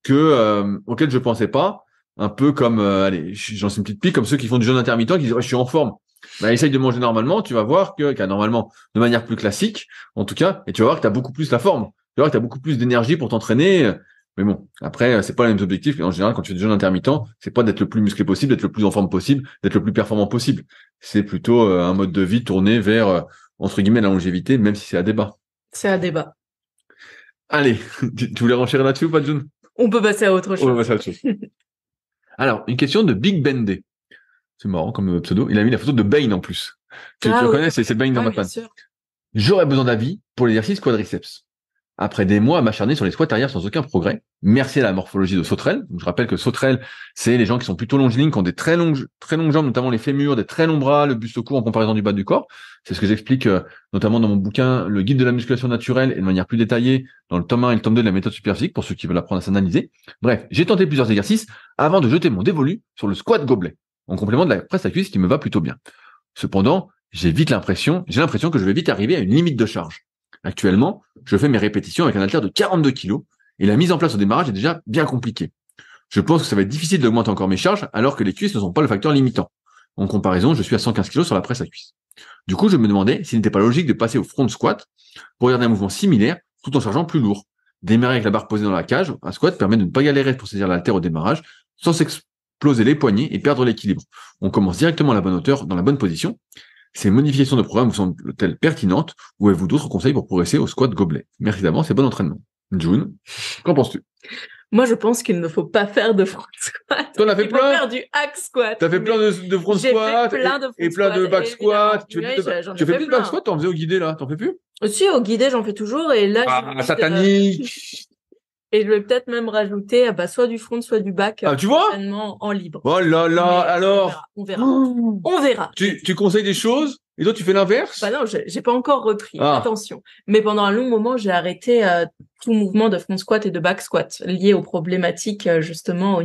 auquel je pensais pas. Un peu comme, allez, j'en sais une petite pique, comme ceux qui font du jeûne intermittent, qui disent ouais, je suis en forme. Bah, essaye de manger normalement, tu vas voir que normalement, de manière plus classique, en tout cas, et tu vas voir que tu as beaucoup plus la forme. Tu vas voir que tu as beaucoup plus d'énergie pour t'entraîner. Mais bon, après, c'est pas les mêmes objectifs. Et en général, quand tu fais du jeûne intermittent, c'est pas d'être le plus musclé possible, d'être le plus en forme possible, d'être le plus performant possible. C'est plutôt un mode de vie tourné vers, entre guillemets, la longévité, même si c'est à débat. C'est à débat. Allez, tu voulais renchérir là-dessus ou pas, June? On peut passer à autre chose. On va passer à autre chose. Alors, une question de Big Bendé. C'est marrant comme pseudo. Il a mis la photo de Bane en plus. Tu le connais, c'est Bane dans ma panne. J'aurais besoin d'avis pour l'exercice quadriceps. Après des mois à m'acharner sur les squats arrière sans aucun progrès, merci à la morphologie de Sauterelle. Donc, je rappelle que Sauterelle, c'est les gens qui sont plutôt longilignes, qui ont des très longues jambes, notamment les fémurs, des très longs bras, le buste court en comparaison du bas du corps. C'est ce que j'explique notamment dans mon bouquin Le guide de la musculation naturelle et de manière plus détaillée dans le tome 1 et le tome 2 de la méthode Superphysique pour ceux qui veulent apprendre à s'analyser. Bref, j'ai tenté plusieurs exercices avant de jeter mon dévolu sur le squat gobelet. en complément de la presse à cuisse qui me va plutôt bien. Cependant, j'ai l'impression que je vais vite arriver à une limite de charge. Actuellement, je fais mes répétitions avec un haltère de 42 kg et la mise en place au démarrage est déjà bien compliquée. Je pense que ça va être difficile d'augmenter encore mes charges alors que les cuisses ne sont pas le facteur limitant. En comparaison, je suis à 115 kg sur la presse à cuisse. Du coup, je me demandais s'il n'était pas logique de passer au front squat pour garder un mouvement similaire tout en chargeant plus lourd. Démarrer avec la barre posée dans la cage, un squat permet de ne pas galérer pour saisir l'haltère au démarrage sans s'exploser les poignets et perdre l'équilibre. On commence directement à la bonne hauteur, dans la bonne position. Ces modifications de programme vous semblent-elles pertinentes ou avez-vous d'autres conseils pour progresser au squat gobelet? Merci d'avance et bon entraînement. June, qu'en penses-tu? Moi, je pense qu'il ne faut pas faire de front squat. T'en as fait Il plein? faut faire du hack squat. T'as fait plein de front squat et plein de back squat. Tu fais plus de back squat? T'en faisais au guidé, là? T'en fais plus? Si, au guidé, j'en fais toujours. Et là, satanique! Et je vais peut-être même rajouter soit du front, soit du back. Tu vois? En libre. Oh là là, alors? On verra. Tu conseilles des choses? Et toi, tu fais l'inverse? Bah non, j'ai pas encore repris. Attention. Mais pendant un long moment, j'ai arrêté tout mouvement de front squat et de back squat lié aux problématiques justement au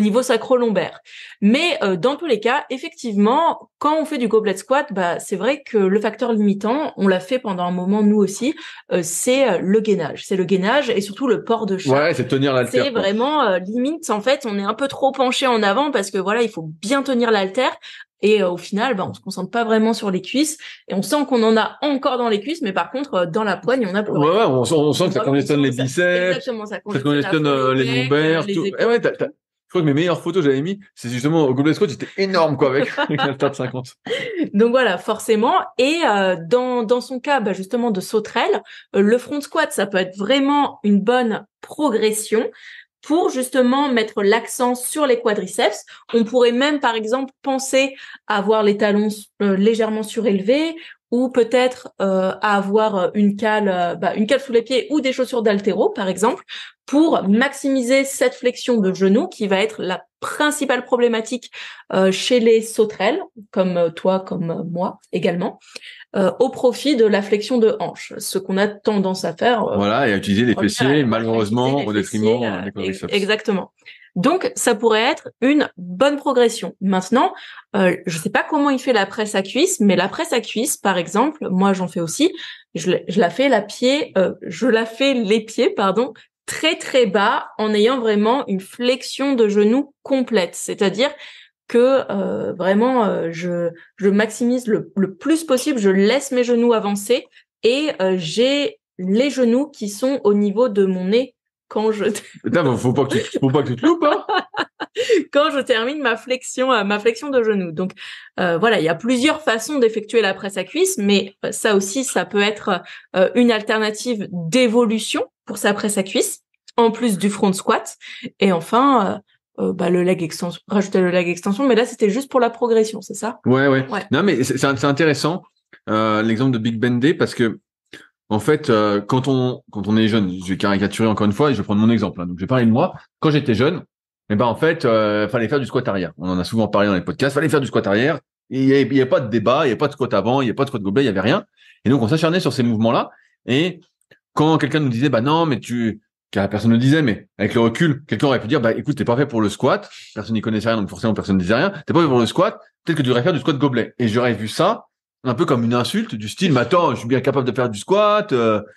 niveau sacro-lombaire. Mais dans tous les cas, effectivement, quand on fait du goblet squat, c'est vrai que le facteur limitant, on l'a fait pendant un moment nous aussi, c'est le gainage. C'est le gainage et surtout le port de charge. Ouais, c'est tenir l'haltère. C'est vraiment limite, en fait, on est un peu trop penché en avant parce que voilà, il faut bien tenir l'haltère. Et au final, on se concentre pas vraiment sur les cuisses et on sent qu'on en a encore dans les cuisses, mais par contre dans la poigne on a plus. Ouais, on sent que ça congestionne les biceps, exactement, ça congestionne les lombaires, tout. Et ouais, je crois que mes meilleures photos que j'avais mis, c'est justement au goblet squat, j'étais énorme quoi avec l'haltère de 50. Donc voilà, forcément. Et dans son cas, justement de sauterelle, le front squat, ça peut être vraiment une bonne progression pour justement mettre l'accent sur les quadriceps. On pourrait même, par exemple, penser à avoir les talons légèrement surélevés ou peut-être à avoir une cale sous les pieds ou des chaussures d'haltéro, par exemple, pour maximiser cette flexion de genou qui va être la principale problématique chez les sauterelles, comme toi, comme moi également. Au profit de la flexion de hanche, ce qu'on a tendance à faire. Voilà, et à utiliser les fessiers, malheureusement, au détriment des quadriceps. Exactement. Donc, ça pourrait être une bonne progression. Maintenant, je sais pas comment il fait la presse à cuisse, mais la presse à cuisse, par exemple, moi j'en fais aussi. Je la fais les pieds, très très bas, en ayant vraiment une flexion de genou complète. C'est-à-dire que vraiment je maximise le plus possible, je laisse mes genoux avancer et j'ai les genoux qui sont au niveau de mon nez quand je Putain, faut pas que tu te loupes, hein. Quand je termine ma flexion de genou. Donc voilà, il y a plusieurs façons d'effectuer la presse à cuisse, mais ça aussi ça peut être une alternative d'évolution pour sa presse à cuisse en plus du front squat. Et enfin le leg extension, rajouter le leg extension, mais là c'était juste pour la progression, c'est ça? Ouais. Non, mais c'est intéressant l'exemple de Big Bendy parce que en fait quand on est jeune, je vais caricaturer encore une fois et je vais prendre mon exemple. Donc je vais parler de moi. Quand j'étais jeune, en fait fallait faire du squat arrière. On en a souvent parlé dans les podcasts. Fallait faire du squat arrière. Il y avait pas de débat, il y avait pas de squat avant, il y avait pas de squat gobelet, il y avait rien. Et donc on s'acharnait sur ces mouvements-là. Et quand quelqu'un nous disait non mais car personne ne le disait, mais avec le recul, quelqu'un aurait pu dire, écoute, t'es pas fait pour le squat. Personne n'y connaissait rien, donc forcément, personne ne disait rien. T'es pas fait pour le squat. Peut-être que tu devrais faire du squat gobelet. Et j'aurais vu ça un peu comme une insulte du style, mais attends, je suis bien capable de faire du squat.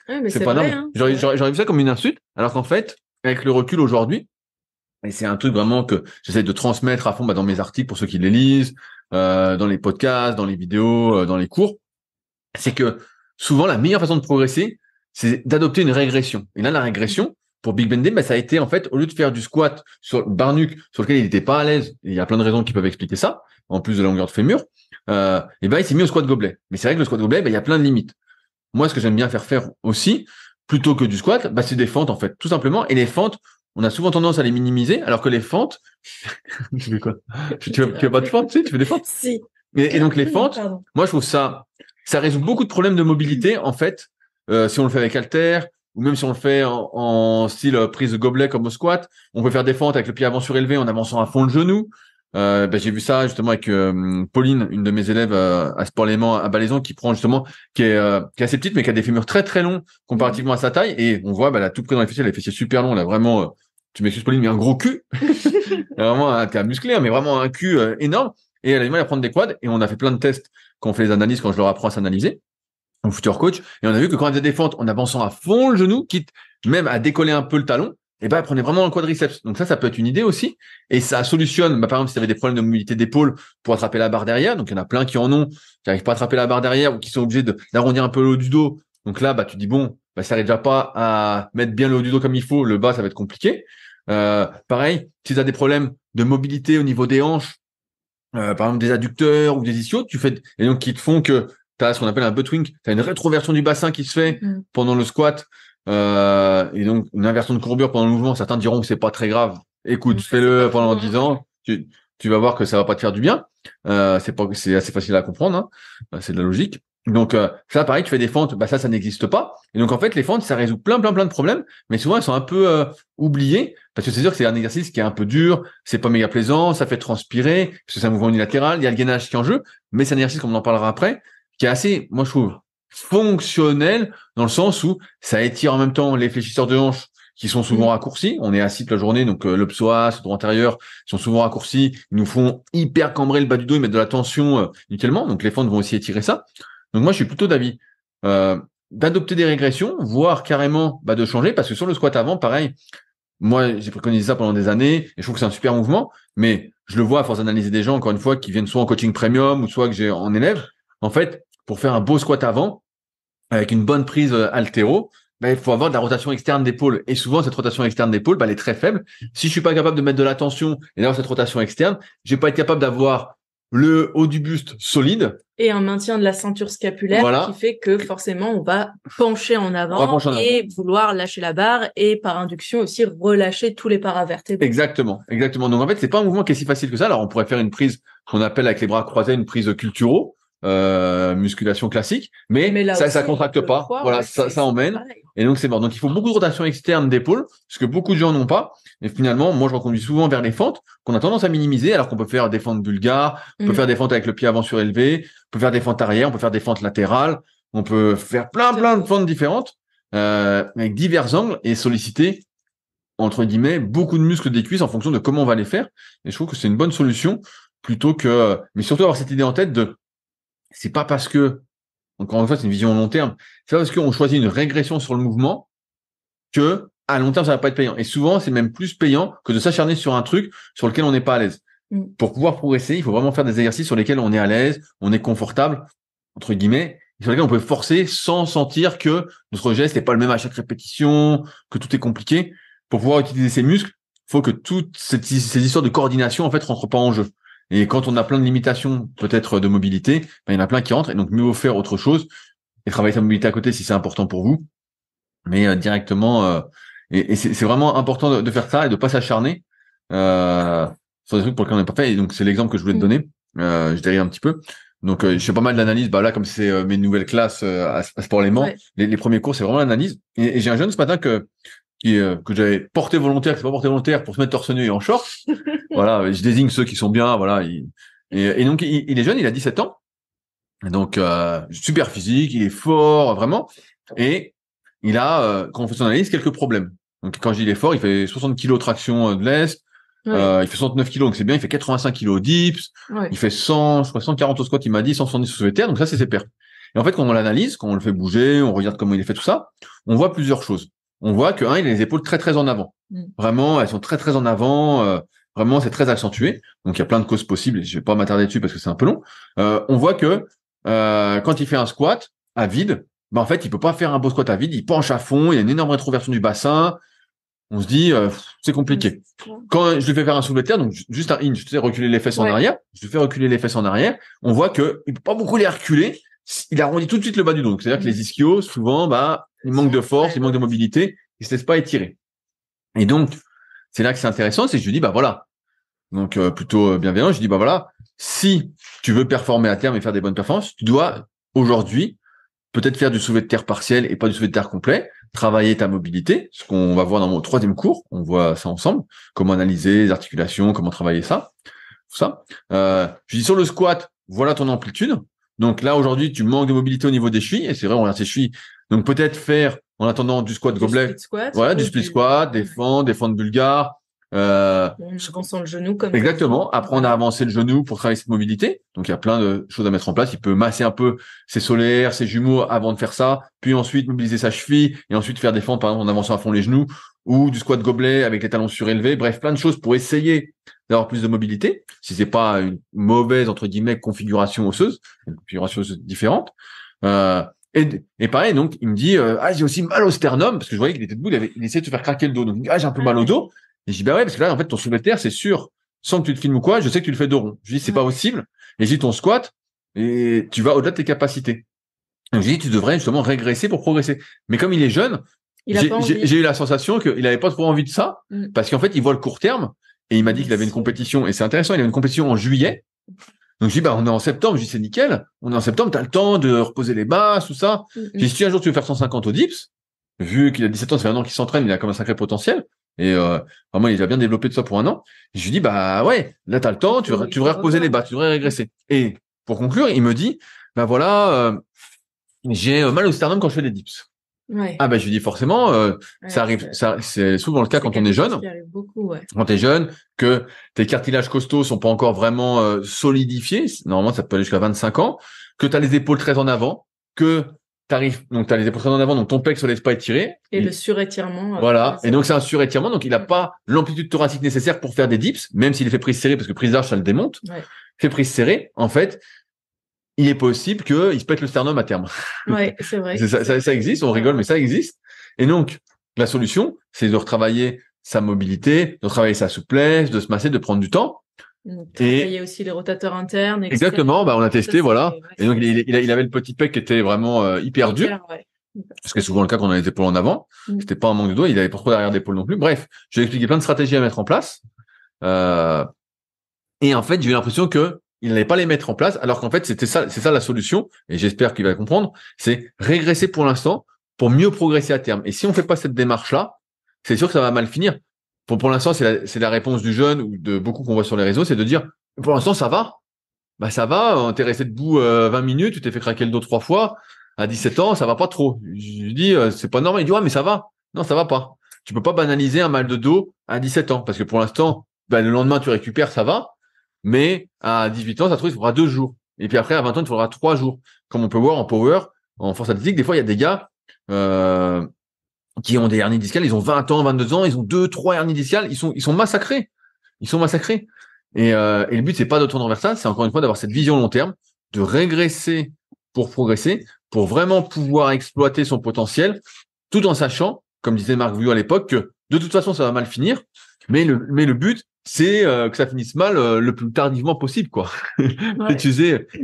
Mais c'est pas vrai, normal. J'aurais vu ça comme une insulte. Alors qu'en fait, avec le recul aujourd'hui, et c'est un truc vraiment que j'essaie de transmettre à fond, dans mes articles pour ceux qui les lisent, dans les podcasts, dans les vidéos, dans les cours, c'est que souvent, la meilleure façon de progresser, c'est d'adopter une régression. Et là, la régression, pour Big Bendy, ça a été, en fait, au lieu de faire du squat sur barnuque, sur lequel il n'était pas à l'aise, et il y a plein de raisons qui peuvent expliquer ça, en plus de la longueur de fémur, il s'est mis au squat gobelet. Mais c'est vrai que le squat gobelet, il y a plein de limites. Moi, ce que j'aime bien faire aussi, plutôt que du squat, c'est des fentes, en fait, tout simplement. Et les fentes, on a souvent tendance à les minimiser, alors que les fentes, tu fais quoi? Tu fais pas de fentes, tu fais des fentes? Si. Et donc, les fentes, moi, je trouve ça résout beaucoup de problèmes de mobilité, en fait, si on le fait avec halter, ou même si on le fait en style prise de gobelet comme au squat, on peut faire des fentes avec le pied avant surélevé en avançant à fond le genou. J'ai vu ça justement avec Pauline, une de mes élèves à Sport-Léman à Balaison, qui prend justement, qui est assez petite mais qui a des fémurs très très longs comparativement à sa taille, et on voit elle a tout pris dans les fessiers, elle a les fessiers super longs, elle a vraiment tu m'excuses Pauline, mais un gros cul, vraiment un cas musclé, mais vraiment un cul énorme. Et elle a du mal à prendre des quads. Et on a fait plein de tests quand on fait les analyses, quand je leur apprends à s'analyser, au futur coach. Et on a vu que quand elle faisait des fentes en avançant à fond le genou, quitte même à décoller un peu le talon, et ben elle prenait vraiment le quadriceps. Donc ça peut être une idée aussi. Et ça solutionne, par exemple, si tu avais des problèmes de mobilité d'épaule pour attraper la barre derrière. Donc il y en a plein qui en ont, qui n'arrivent pas à attraper la barre derrière ou qui sont obligés d'arrondir un peu le haut du dos. Donc là, tu dis bon, ça n'arrive déjà pas à mettre bien le haut du dos comme il faut. Le bas, ça va être compliqué. Pareil, si tu as des problèmes de mobilité au niveau des hanches, par exemple des adducteurs ou des ischios, et donc qui te font que tu as ce qu'on appelle un butt wink, tu as une rétroversion du bassin qui se fait pendant le squat, et donc une inversion de courbure pendant le mouvement. Certains diront que c'est pas très grave. Écoute, fais-le pendant 10 ans, tu vas voir que ça va pas te faire du bien. C'est assez facile à comprendre, hein. C'est de la logique. Donc ça, pareil, tu fais des fentes, ça n'existe pas. Et donc en fait, les fentes, ça résout plein de problèmes, mais souvent elles sont un peu oubliées parce que c'est sûr que c'est un exercice qui est un peu dur, c'est pas méga plaisant, ça fait transpirer parce que c'est un mouvement unilatéral, il y a le gainage qui est en jeu, mais c'est un exercice, comme on en parlera après, qui est assez, moi je trouve, fonctionnel dans le sens où ça étire en même temps les fléchisseurs de hanches qui sont souvent raccourcis. On est assis toute la journée, donc le psoas, le droit antérieur, ils sont souvent raccourcis, ils nous font hyper cambrer le bas du dos, ils mettent de la tension nickelement, donc les fentes vont aussi étirer ça. Donc moi, je suis plutôt d'avis d'adopter des régressions, voire carrément de changer, parce que sur le squat avant, pareil, moi, j'ai préconisé ça pendant des années, et je trouve que c'est un super mouvement, mais je le vois à force d'analyser des gens, encore une fois, qui viennent soit en coaching premium, ou soit que j'ai en élève. En fait, pour faire un beau squat avant, avec une bonne prise haltéro, il faut avoir de la rotation externe d'épaule. Et souvent, cette rotation externe d'épaule, elle est très faible. Si je suis pas capable de mettre de la tension et d'avoir cette rotation externe, je vais pas être capable d'avoir le haut du buste solide. Et un maintien de la ceinture scapulaire qui fait que forcément on va pencher en avant et vouloir lâcher la barre et par induction aussi relâcher tous les paravertébrés. Exactement. Donc en fait, c'est pas un mouvement qui est si facile que ça. Alors on pourrait faire une prise qu'on appelle avec les bras croisés une prise culturaux, musculation classique, mais là ça contracte pas. Ça emmène. Pareil. Et donc c'est bon. Donc il faut beaucoup de rotation externe d'épaule, ce que beaucoup de gens n'ont pas. Et finalement, moi je reconduis souvent vers les fentes qu'on a tendance à minimiser, alors qu'on peut faire des fentes bulgares, on peut faire des fentes avec le pied avant surélevé, on peut faire des fentes arrière, on peut faire des fentes latérales, on peut faire plein de fentes différentes avec divers angles et solliciter entre guillemets beaucoup de muscles des cuisses en fonction de comment on va les faire. Et je trouve que c'est une bonne solution plutôt que, mais surtout avoir cette idée en tête de, c'est pas parce que, encore une fois, c'est une vision à long terme, c'est pas parce qu'on choisit une régression sur le mouvement que à long terme ça va pas être payant. Et souvent c'est même plus payant que de s'acharner sur un truc sur lequel on n'est pas à l'aise. Pour pouvoir progresser, il faut vraiment faire des exercices sur lesquels on est à l'aise, on est confortable, entre guillemets, sur lesquels on peut forcer sans sentir que notre geste n'est pas le même à chaque répétition, que tout est compliqué. Pour pouvoir utiliser ces muscles, il faut que toutes ces histoires de coordination en fait rentrent pas en jeu. Et quand on a plein de limitations, peut-être de mobilité, il y en a plein qui rentrent, et donc mieux vaut faire autre chose et travailler sa mobilité à côté si c'est important pour vous. Mais directement, et c'est vraiment important de faire ça et de pas s'acharner sur des trucs pour lesquels on n'est pas fait. Et donc c'est l'exemple que je voulais te donner. Je dérive un petit peu. Donc je fais pas mal d'analyse. Là, comme c'est mes nouvelles classes à Sport Léman, les premiers cours c'est vraiment l'analyse. Et j'ai un jeune ce matin que j'avais porté volontaire, qui s'est pas porté volontaire pour se mettre torse nu et en short. Voilà, je désigne ceux qui sont bien. Voilà. Et donc il est jeune, il a 17 ans. Donc super physique, il est fort vraiment. Et il a, quand on fait son analyse, quelques problèmes. Donc quand je dis il est fort, il fait 60 kilos traction de l'Est, il fait 69 kilos, donc c'est bien, il fait 85 kilos dips, il fait 100, je crois 140 au squat, il m'a dit, 170 au soulevé de terre, donc ça c'est ses pertes. Et en fait, quand on l'analyse, quand on le fait bouger, on regarde comment il est fait tout ça, on voit plusieurs choses. On voit que, il a les épaules très en avant. Vraiment, elles sont très en avant, vraiment c'est très accentué. Donc il y a plein de causes possibles, et je vais pas m'attarder dessus parce que c'est un peu long. On voit que, quand il fait un squat à vide, en fait, il peut pas faire un beau squat à vide, il penche à fond, il y a une énorme rétroversion du bassin. On se dit, c'est compliqué. Quand je lui fais faire un soulevé de terre, donc juste un hinge, tu sais, reculer les fesses en arrière, je lui fais reculer les fesses en arrière, on voit que il peut pas beaucoup les reculer, il arrondit tout de suite le bas du dos. Donc, c'est-à-dire que les ischios, souvent, il manque de force, il manque de mobilité, il se laisse pas étirer. Et donc, c'est là que c'est intéressant, c'est que je lui dis, voilà. Donc, plutôt bienveillant, je lui dis, voilà, si tu veux performer à terme et faire des bonnes performances, tu dois, aujourd'hui, peut-être faire du soulevé de terre partiel et pas du soulevé de terre complet, travailler ta mobilité, ce qu'on va voir dans mon 3e cours, on voit ça ensemble, comment analyser les articulations, comment travailler ça, tout ça. Je dis sur le squat, voilà ton amplitude. Donc là, aujourd'hui, tu manques de mobilité au niveau des chevilles, et c'est vrai, on regarde tes chevilles. Donc peut-être faire en attendant du squat gobelet. Split squat. Voilà, du split squat, des fentes bulgares. On avance le genou comme Exactement. Après, on a avancé le genou pour travailler cette mobilité. Donc, il y a plein de choses à mettre en place. Il peut masser un peu ses solaires, ses jumeaux avant de faire ça. Puis ensuite, mobiliser sa cheville et ensuite faire des fentes, par exemple, en avançant à fond les genoux ou du squat gobelet avec les talons surélevés. Bref, plein de choses pour essayer d'avoir plus de mobilité. Si c'est pas une mauvaise, entre guillemets, configuration osseuse, une configuration osseuse différente. Et pareil, donc, il me dit, j'ai aussi mal au sternum parce que je voyais qu'il était debout, il essayait de se faire craquer le dos. Donc, j'ai un peu mal au dos. Et je dis, bah ouais, parce que là, en fait, ton soulevé de terre, c'est sûr, sans que tu te filmes ou quoi, je sais que tu le fais dos rond. Je dis, c'est pas possible. Et je dis, ton squat, et tu vas au-delà de tes capacités. Donc, je dis, tu devrais justement régresser pour progresser. Mais comme il est jeune, j'ai eu la sensation qu'il avait pas trop envie de ça, parce qu'en fait, il voit le court terme, et il m'a dit qu'il avait une compétition, et c'est intéressant, il avait une compétition en juillet. Donc, je dis, bah, on est en septembre. Je dis, c'est nickel. On est en septembre, t'as le temps de reposer les bases, tout ça. Je dis, si un jour tu veux faire 150 au dips, vu qu'il a 17 ans, ça fait un an qu'il s'entraîne, il a comme un sacré potentiel. Et vraiment, il a bien développé de ça pour un an. Et je lui dis, bah ouais, là, t'as le temps, tu devrais reposer les bas, tu devrais régresser. Et pour conclure, il me dit, bah voilà, j'ai mal au sternum quand je fais des dips. Ouais. Ah bah je lui dis forcément, ça arrive, c'est souvent le cas quand on est jeune. Beaucoup, quand t'es jeune, que tes cartilages costaux sont pas encore vraiment solidifiés. Normalement, ça peut aller jusqu'à 25 ans. Que t'as les épaules très en avant, que donc t'as les épaules très en avant, donc ton pec se laisse pas étirer. Et le surétirement. Voilà. Et donc c'est un surétirement, donc il a pas l'amplitude thoracique nécessaire pour faire des dips, même s'il fait prise serrée, parce que prise large ça le démonte. Fait prise serrée, en fait, il est possible qu'il se pète le sternum à terme. Ouais, c'est vrai. ça existe, on rigole, mais ça existe. Et donc la solution, c'est de retravailler sa mobilité, de retravailler sa souplesse, de se masser, de prendre du temps. Donc, travailler aussi les rotateurs internes. Exactement, bah on a testé, voilà. Et donc il avait le petit pec qui était vraiment hyper dur. Ce qui est souvent le cas quand on a les épaules en avant. C'était pas un manque de dos, il avait pas trop derrière d'épaule non plus. Bref, je lui ai expliqué plein de stratégies à mettre en place. Et en fait, j'ai eu l'impression que il n'allait pas les mettre en place, alors qu'en fait, c'est ça la solution. Et j'espère qu'il va comprendre. C'est régresser pour l'instant pour mieux progresser à terme. Et si on fait pas cette démarche-là, c'est sûr que ça va mal finir. Pour l'instant, c'est la réponse du jeune ou de beaucoup qu'on voit sur les réseaux, c'est de dire, pour l'instant, ça va. Bah, ça va. T'es resté debout 20 minutes, tu t'es fait craquer le dos 3 fois. À 17 ans, ça va pas trop. Je lui dis, c'est pas normal. Il dit, ouais, mais ça va. Non, ça va pas. Tu peux pas banaliser un mal de dos à 17 ans. Parce que pour l'instant, bah, le lendemain, tu récupères, ça va. Mais à 18 ans, ça se trouve, il faudra 2 jours. Et puis après, à 20 ans, il faudra 3 jours. Comme on peut voir en power, en force athlétique, des fois, il y a des gars, qui ont des hernies discales. Ils ont 20 ans, 22 ans. Ils ont 2-3 hernies discales. Ils sont massacrés. Ils sont massacrés. Et le but, c'est pas de tourner vers ça. C'est encore une fois d'avoir cette vision long terme, de régresser pour progresser, pour vraiment pouvoir exploiter son potentiel, tout en sachant, comme disait Marc Vouillot à l'époque, que de toute façon, ça va mal finir, mais le but, c'est que ça finisse mal le plus tardivement possible, quoi. Ouais.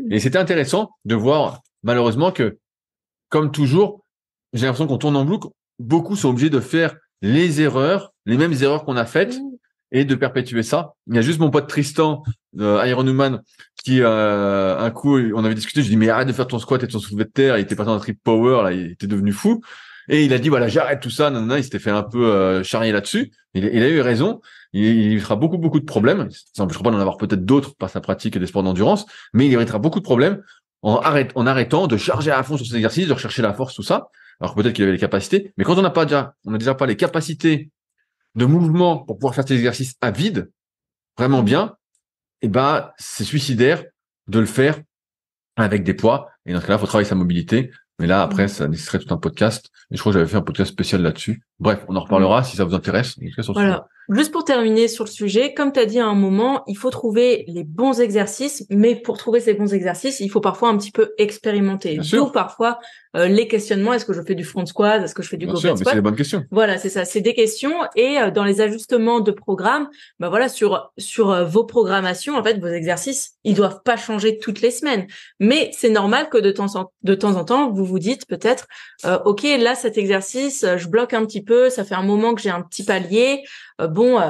Et c'était intéressant de voir, malheureusement, que, comme toujours, j'ai l'impression qu'on tourne en boucle, beaucoup sont obligés de faire les mêmes erreurs qu'on a faites, et de perpétuer ça. Il y a juste mon pote Tristan, Ironman, qui un coup on avait discuté, je dis mais arrête de faire ton squat et ton soulevé de terre, il était passé dans un trip power là, il était devenu fou et il a dit voilà, j'arrête tout ça, nanana, il s'était fait un peu charrier là-dessus. Il a eu raison, il fera beaucoup de problèmes, ça n'empêchera pas d'en avoir peut-être d'autres par sa pratique des sports d'endurance, mais il héritera beaucoup de problèmes en arrêtant de charger à fond sur ses exercices, de rechercher la force, tout ça. Alors peut-être qu'il avait les capacités, mais quand on n'a déjà pas les capacités de mouvement pour pouvoir faire ces exercices à vide, vraiment bien, et ben c'est suicidaire de le faire avec des poids. Et dans ce cas-là, il faut travailler sa mobilité. Mais là, après, ça nécessiterait tout un podcast. Et je crois que j'avais fait un podcast spécial là-dessus. Bref, on en reparlera si ça vous intéresse. En tout cas, sur voilà. Juste pour terminer sur le sujet, comme tu as dit à un moment, il faut trouver les bons exercices, mais pour trouver ces bons exercices, il faut parfois un petit peu expérimenter. D'où parfois les questionnements, est-ce que je fais du front squat, est-ce que je fais du goblet squat? C'est les bonnes questions. Voilà, c'est ça, c'est des questions. Et dans les ajustements de programme, bah voilà, sur vos programmations, en fait, vos exercices, ils doivent pas changer toutes les semaines. Mais c'est normal que de temps en temps, vous vous dites peut-être, ok, là cet exercice, je bloque un petit peu, ça fait un moment que j'ai un petit palier.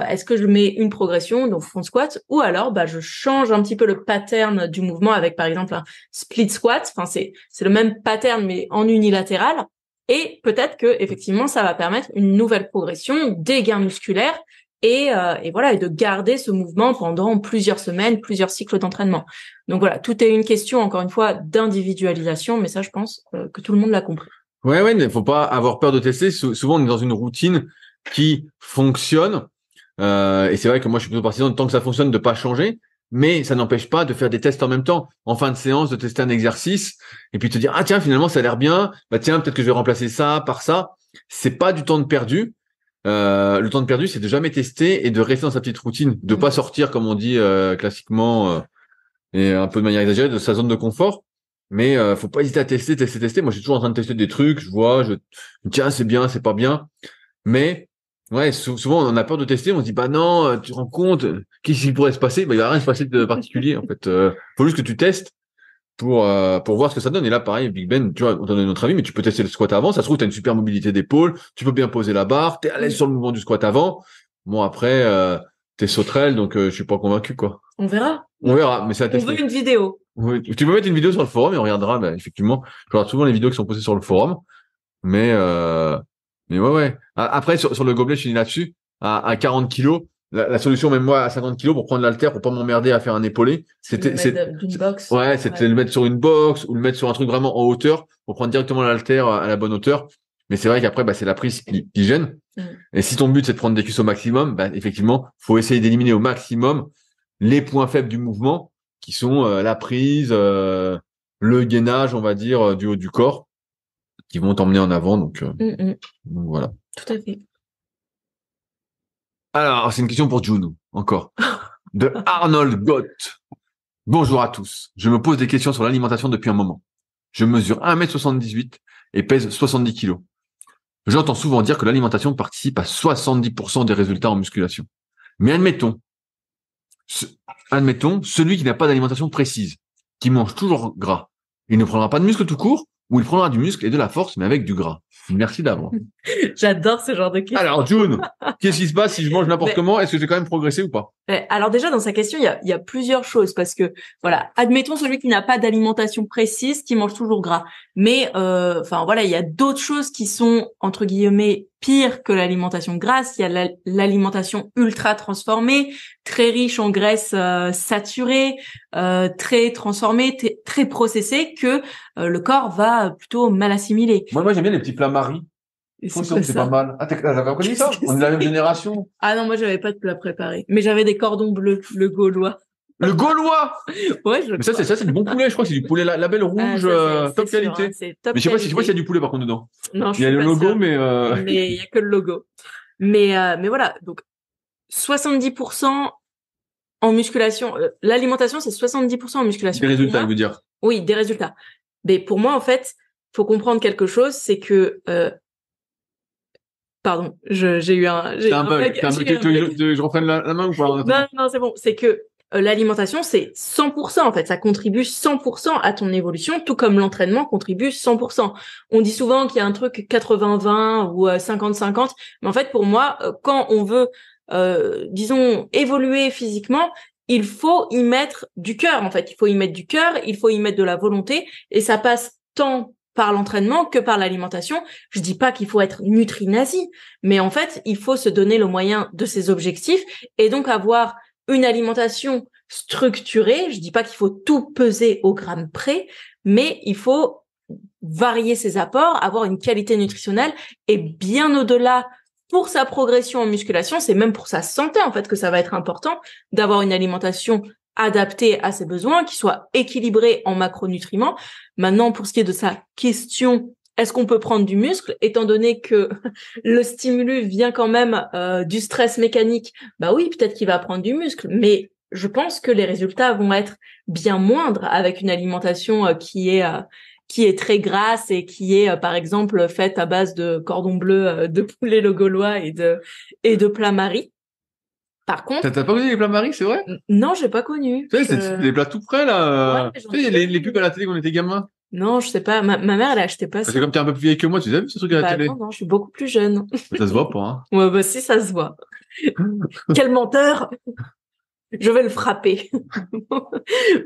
Est-ce que je mets une progression, donc front squat, ou alors je change un petit peu le pattern du mouvement avec par exemple un split squat. Enfin c'est le même pattern mais en unilatéral. Et peut-être que effectivement ça va permettre une nouvelle progression, des gains musculaires et voilà, et de garder ce mouvement pendant plusieurs semaines, plusieurs cycles d'entraînement. Donc voilà, tout est une question encore une fois d'individualisation, mais ça je pense que tout le monde l'a compris. Ouais, mais faut pas avoir peur de tester. Souvent, on est dans une routine qui fonctionne. Et c'est vrai que moi, je suis plutôt partisan de tant que ça fonctionne de pas changer. Mais ça n'empêche pas de faire des tests en même temps. En fin de séance, de tester un exercice et puis te dire, ah tiens, finalement, ça a l'air bien. Bah tiens, peut-être que je vais remplacer ça par ça. C'est pas du temps de perdu. Le temps de perdu, c'est de jamais tester et de rester dans sa petite routine, de pas sortir, comme on dit classiquement, et un peu de manière exagérée, de sa zone de confort. Mais faut pas hésiter à tester. Moi, je suis toujours en train de tester des trucs. Je vois, je tiens, c'est bien, c'est pas bien. Mais ouais, souvent on a peur de tester. On se dit bah non, tu te rends compte, qu'est-ce qui pourrait se passer? Bah il va rien se passer de particulier. En fait, faut juste que tu testes pour voir ce que ça donne. Et là, pareil, Big Ben, tu vois, on donne notre avis, mais tu peux tester le squat avant. Ça se trouve, t'as une super mobilité d'épaule, tu peux bien poser la barre, t'es à l'aise sur le mouvement du squat avant. Bon après, t'es sauterelle, donc je suis pas convaincu quoi. On verra. On verra, mais c'est à On veut tester. une vidéo. Oui, tu peux mettre une vidéo sur le forum et on regardera. Bah, effectivement, je regarde souvent les vidéos qui sont postées sur le forum, mais ouais. Après sur le gobelet, je finis là-dessus. À 40 kilos, la solution même moi à 50 kilos pour prendre l'haltère pour pas m'emmerder à faire un épaulé, Le mettre d'une box. c'était le mettre sur une box ou le mettre sur un truc vraiment en hauteur pour prendre directement l'haltère à la bonne hauteur. Mais c'est vrai qu'après, bah, c'est la prise qui gêne. Mm. Et si ton but c'est de prendre des cuisses au maximum, bah, effectivement, faut essayer d'éliminer au maximum les points faibles du mouvement, qui sont la prise, le gainage, on va dire, du haut du corps, qui vont t'emmener en avant. Donc voilà. Tout à fait. Alors, c'est une question pour Juno, encore. De Arnold Gott. Bonjour à tous. Je me pose des questions sur l'alimentation depuis un moment. Je mesure 1m78 et pèse 70 kilos. J'entends souvent dire que l'alimentation participe à 70% des résultats en musculation. Mais admettons, celui qui n'a pas d'alimentation précise, qui mange toujours gras, il ne prendra pas de muscle tout court, ou il prendra du muscle et de la force, mais avec du gras. Merci d'avance. J'adore ce genre de questions. Alors, June, qu'est-ce qui se passe si je mange n'importe Mais- comment? Est-ce que j'ai quand même progressé ou pas? Alors déjà, dans sa question, il y a plusieurs choses parce que, voilà, admettons celui qui n'a pas d'alimentation précise, qui mange toujours gras. Mais, enfin voilà, il y a d'autres choses qui sont, entre guillemets, pires que l'alimentation grasse. Il y a l'alimentation ultra transformée, très riche en graisses saturées, très transformée, très processée, que le corps va plutôt mal assimiler. Moi, j'aime bien les petits plats Marie. Et Je trouve c'est quoi que c'est pas ça? mal. Ah, t'avais reconnu ça? Qu'est-ce que On est de la même c'est? génération. Ah non, moi j'avais pas de plat préparé, mais j'avais des cordons bleus, le gaulois. Le Gaulois! Ouais, je le Mais ça, crois. c'est du bon poulet. Je crois que c'est du poulet label Ah, rouge, ça, c'est top sûr, qualité. hein, c'est top Mais je sais pas s'il y a qualité. du poulet par contre dedans. Non, je Il y a suis le pas logo, sûre. mais Mais il y a que le logo. Mais voilà, donc 70% en musculation. L'alimentation, c'est 70% en musculation. des Pour résultats, moi, je veux dire. oui, des résultats. Mais pour moi, en fait, faut comprendre quelque chose, c'est que pardon, j'ai T'as un un bug. bug. T'as un J'ai bug. un Tu veux bug. que je reprenne la main ou pas? Non, non, c'est bon. C'est que l'alimentation, c'est 100%, en fait. Ça contribue 100% à ton évolution, tout comme l'entraînement contribue 100%. On dit souvent qu'il y a un truc 80-20 ou 50-50. Mais en fait, pour moi, quand on veut, disons, évoluer physiquement, il faut y mettre du cœur, en fait. Il faut y mettre du cœur, il faut y mettre de la volonté. Et ça passe tant par l'entraînement que par l'alimentation. Je dis pas qu'il faut être nutri-nazi, mais en fait, il faut se donner le moyen de ses objectifs et donc avoir une alimentation structurée. Je dis pas qu'il faut tout peser au gramme près, mais il faut varier ses apports, avoir une qualité nutritionnelle et bien au-delà pour sa progression en musculation, c'est même pour sa santé en fait que ça va être important d'avoir une alimentation adaptée à ses besoins, qui soit équilibrée en macronutriments. Maintenant, pour ce qui est de sa question, est-ce qu'on peut prendre du muscle, étant donné que le stimulus vient quand même du stress mécanique? Bah oui, peut-être qu'il va prendre du muscle, mais je pense que les résultats vont être bien moindres avec une alimentation qui est très grasse et qui est par exemple faite à base de cordon bleu, de poulet le gaulois et de plats Marie. Par contre, T'as pas connu les plats Marie, c'est vrai? non, j'ai pas connu. Tu sais, c'est des plats tout prêts, là. Ouais, mais j'en Tu sais, ai les vu. pubs à la télé quand on était gamin. Non, je sais pas. Ma mère, elle a acheté pas Parce ça. que comme t'es un peu plus vieille que moi, tu as vu ce truc à la Bah télé? non, non, je suis beaucoup plus jeune. Ça se voit pas, hein. Ouais, bah si, ça se voit. Quel menteur! Je vais le frapper.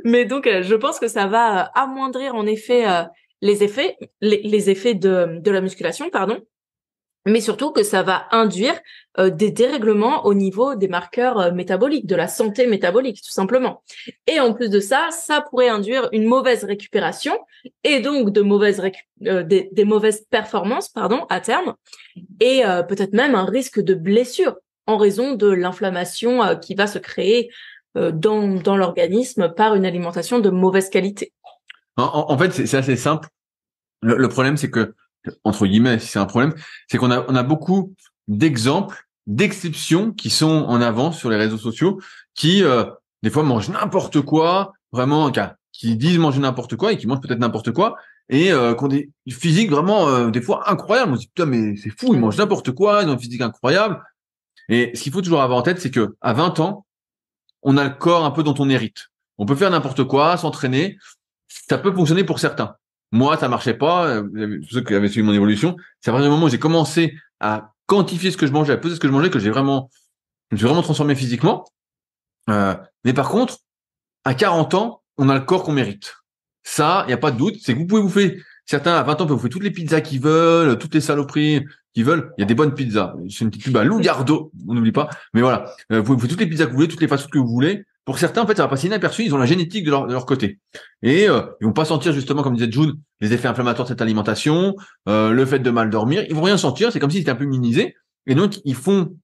Mais donc, je pense que ça va amoindrir en effet les effets de la musculation, pardon. mais surtout que ça va induire des dérèglements au niveau des marqueurs métaboliques, de la santé métabolique, tout simplement. Et en plus de ça, ça pourrait induire une mauvaise récupération et donc des mauvaises performances, à terme, et peut-être même un risque de blessure en raison de l'inflammation qui va se créer dans l'organisme par une alimentation de mauvaise qualité. En fait, c'est assez simple. Le problème, c'est que, entre guillemets, si c'est un problème, c'est qu'on a beaucoup d'exemples, d'exceptions qui sont en avant sur les réseaux sociaux, qui des fois mangent n'importe quoi, vraiment, qui disent manger n'importe quoi et qui mangent peut-être n'importe quoi, et qui ont des physiques vraiment des fois incroyables. On se dit putain, mais c'est fou, ils mangent n'importe quoi, ils ont une physique incroyable. Et ce qu'il faut toujours avoir en tête, c'est que à 20 ans, on a le corps un peu dont on hérite. On peut faire n'importe quoi, s'entraîner, ça peut fonctionner pour certains. Moi, ça marchait pas. Ceux qui avaient suivi mon évolution, c'est à partir du moment où j'ai commencé à quantifier ce que je mangeais, à peser ce que je mangeais, que je me suis vraiment transformé physiquement. Mais par contre, à 40 ans, on a le corps qu'on mérite. Ça, il n'y a pas de doute. C'est que vous pouvez bouffer, certains à 20 ans peuvent bouffer toutes les pizzas qu'ils veulent, toutes les saloperies qu'ils veulent. Il y a des bonnes pizzas. C'est une petite pub à Lougardo, on n'oublie pas. Mais voilà, vous pouvez bouffer toutes les pizzas que vous voulez, toutes les fast-food que vous voulez. Pour certains, en fait, ça va passer inaperçu. Ils ont la génétique de leur côté. Et ils vont pas sentir, justement, comme disait June, les effets inflammatoires de cette alimentation, le fait de mal dormir. Ils vont rien sentir. C'est comme s'ils étaient un peu immunisés. Et donc, ils font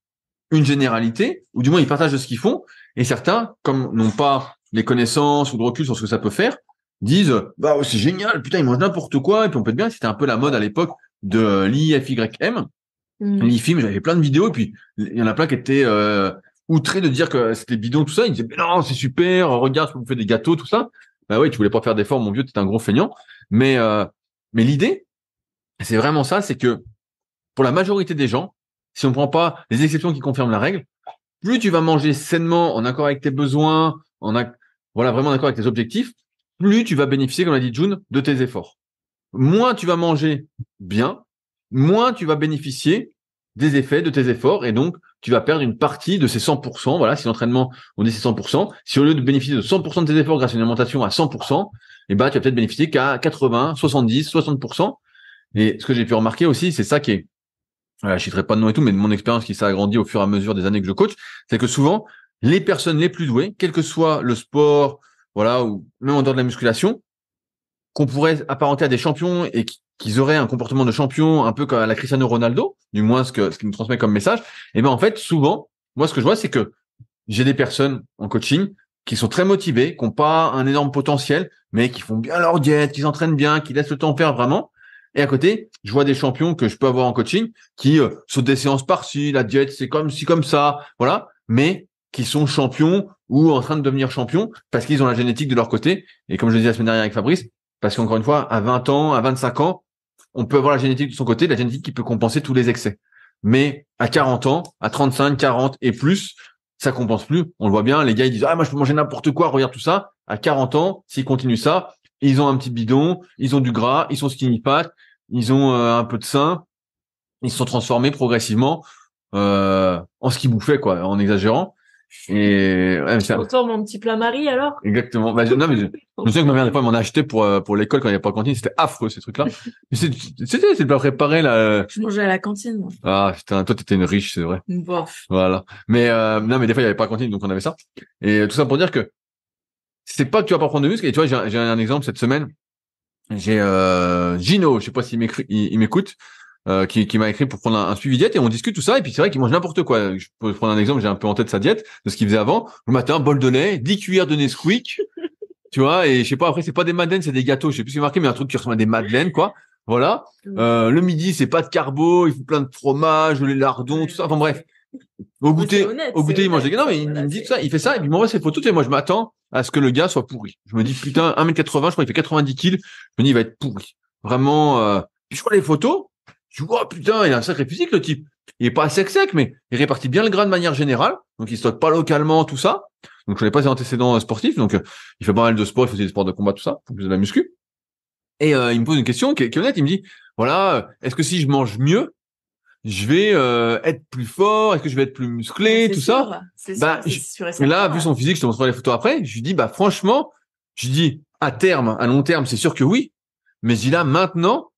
une généralité, ou du moins, ils partagent de ce qu'ils font. Et certains, comme n'ont pas les connaissances ou de recul sur ce que ça peut faire, disent, bah, c'est génial, putain, ils mangent n'importe quoi. Et puis, on peut être bien. C'était un peu la mode à l'époque de l'IFYM. L'IFIM, j'avais fait plein de vidéos. Et puis, il y en a plein qui étaient, outré de dire que c'était bidon, tout ça. Il disait, mais non, c'est super, regarde, vous faites des gâteaux, tout ça. Bah oui, tu voulais pas faire d'efforts, mon vieux, t'es un gros feignant. Mais l'idée, c'est vraiment ça, c'est que pour la majorité des gens, si on prend pas les exceptions qui confirment la règle, plus tu vas manger sainement, en accord avec tes besoins, voilà, vraiment en accord avec tes objectifs, plus tu vas bénéficier, comme l'a dit June, de tes efforts. Moins tu vas manger bien, moins tu vas bénéficier des effets de tes efforts, et donc tu vas perdre une partie de ces 100%. Voilà, si l'entraînement, on dit c'est 100%, si au lieu de bénéficier de 100% de tes efforts grâce à une alimentation à 100%, tu vas peut-être bénéficier qu'à 80, 70, 60%. Et ce que j'ai pu remarquer aussi, c'est ça qui est, voilà, je citerai pas de nom et tout, mais de mon expérience qui s'est agrandie au fur et à mesure des années que je coach, c'est que souvent, les personnes les plus douées, quel que soit le sport, voilà, ou même en dehors de la musculation, qu'on pourrait apparenter à des champions et qu'ils auraient un comportement de champion un peu comme à la Cristiano Ronaldo, du moins ce qu'il nous transmet comme message, et ben en fait, souvent, moi ce que je vois, c'est que j'ai des personnes en coaching qui sont très motivées, qui n'ont pas un énorme potentiel, mais qui font bien leur diète, qui s'entraînent bien, qui laissent le temps faire vraiment. Et à côté, je vois des champions que je peux avoir en coaching qui sautent des séances par-ci, la diète c'est comme ci, comme ça, voilà, mais qui sont champions ou en train de devenir champions parce qu'ils ont la génétique de leur côté. Et comme je le disais la semaine dernière avec Fabrice, parce qu'encore une fois, à 20 ans, à 25 ans, on peut avoir la génétique de son côté, la génétique qui peut compenser tous les excès. Mais à 40 ans, à 35, 40 et plus, ça compense plus. On le voit bien, les gars, ils disent, ah, moi, je peux manger n'importe quoi, regarde tout ça. À 40 ans, s'ils continuent ça, ils ont un petit bidon, ils ont du gras, ils sont skinny fat, ils ont un peu de sein, ils se sont transformés progressivement, en ce qu'ils bouffaient, quoi, en exagérant. Et ouais, ça retourne mon petit plat Marie alors. Exactement. Bah, non mais je me souviens que ma mère des fois m'en achetait pour l'école quand il n'y avait pas de cantine, c'était affreux ces trucs-là. C'est le plat préparé là. Je mangeais à la cantine moi. Ah putain, toi t'étais une riche, c'est vrai. Bof. Voilà. Mais non mais des fois il n'y avait pas de cantine donc on avait ça. Et tout ça pour dire que c'est pas que tu vas pas prendre de muscle. Et tu vois j'ai un exemple cette semaine. J'ai Gino, je sais pas s'il il m'écoute. Qui m'a écrit pour prendre un suivi diète et on discute tout ça et puis c'est vrai qu'il mange n'importe quoi. Je peux prendre un exemple, j'ai un peu en tête sa diète de ce qu'il faisait avant. Le matin, bol de lait, 10 cuillères de Nesquik, tu vois, et je sais pas, après c'est pas des madeleines, c'est des gâteaux, je sais plus ce qui est marqué mais un truc qui ressemble à des madeleines quoi. Voilà. Le midi, c'est pas de carbo, il faut plein de fromage, les lardons, tout ça. Enfin bref. Au goûter, il mange des gâteaux. Non mais il me dit tout ça, il fait ça et puis il m'envoie ses photos et moi je m'attends à ce que le gars soit pourri. Je me dis putain, 1m80, je crois qu'il fait 90 kilos. Je me dis il va être pourri. Vraiment puis je vois les photos. Je vois, oh, putain, il a un sacré physique, le type. Il est pas sec, mais il répartit bien le gras de manière générale. Donc, il stocke pas localement, tout ça. Donc, je n'ai pas ses antécédents sportifs. Donc, il fait pas mal de sport, il faisait des sports de combat, tout ça, pour plus de la muscu. Et il me pose une question qui est honnête. Il me dit, voilà, est-ce que si je mange mieux, je vais être plus fort? Est-ce que je vais être plus musclé, tout sûr, ça? Bah, et là, vu son physique, je te montrerai les photos après. Je lui dis, bah, franchement, je dis, à terme, à long terme, c'est sûr que oui. Mais je dis là, maintenant,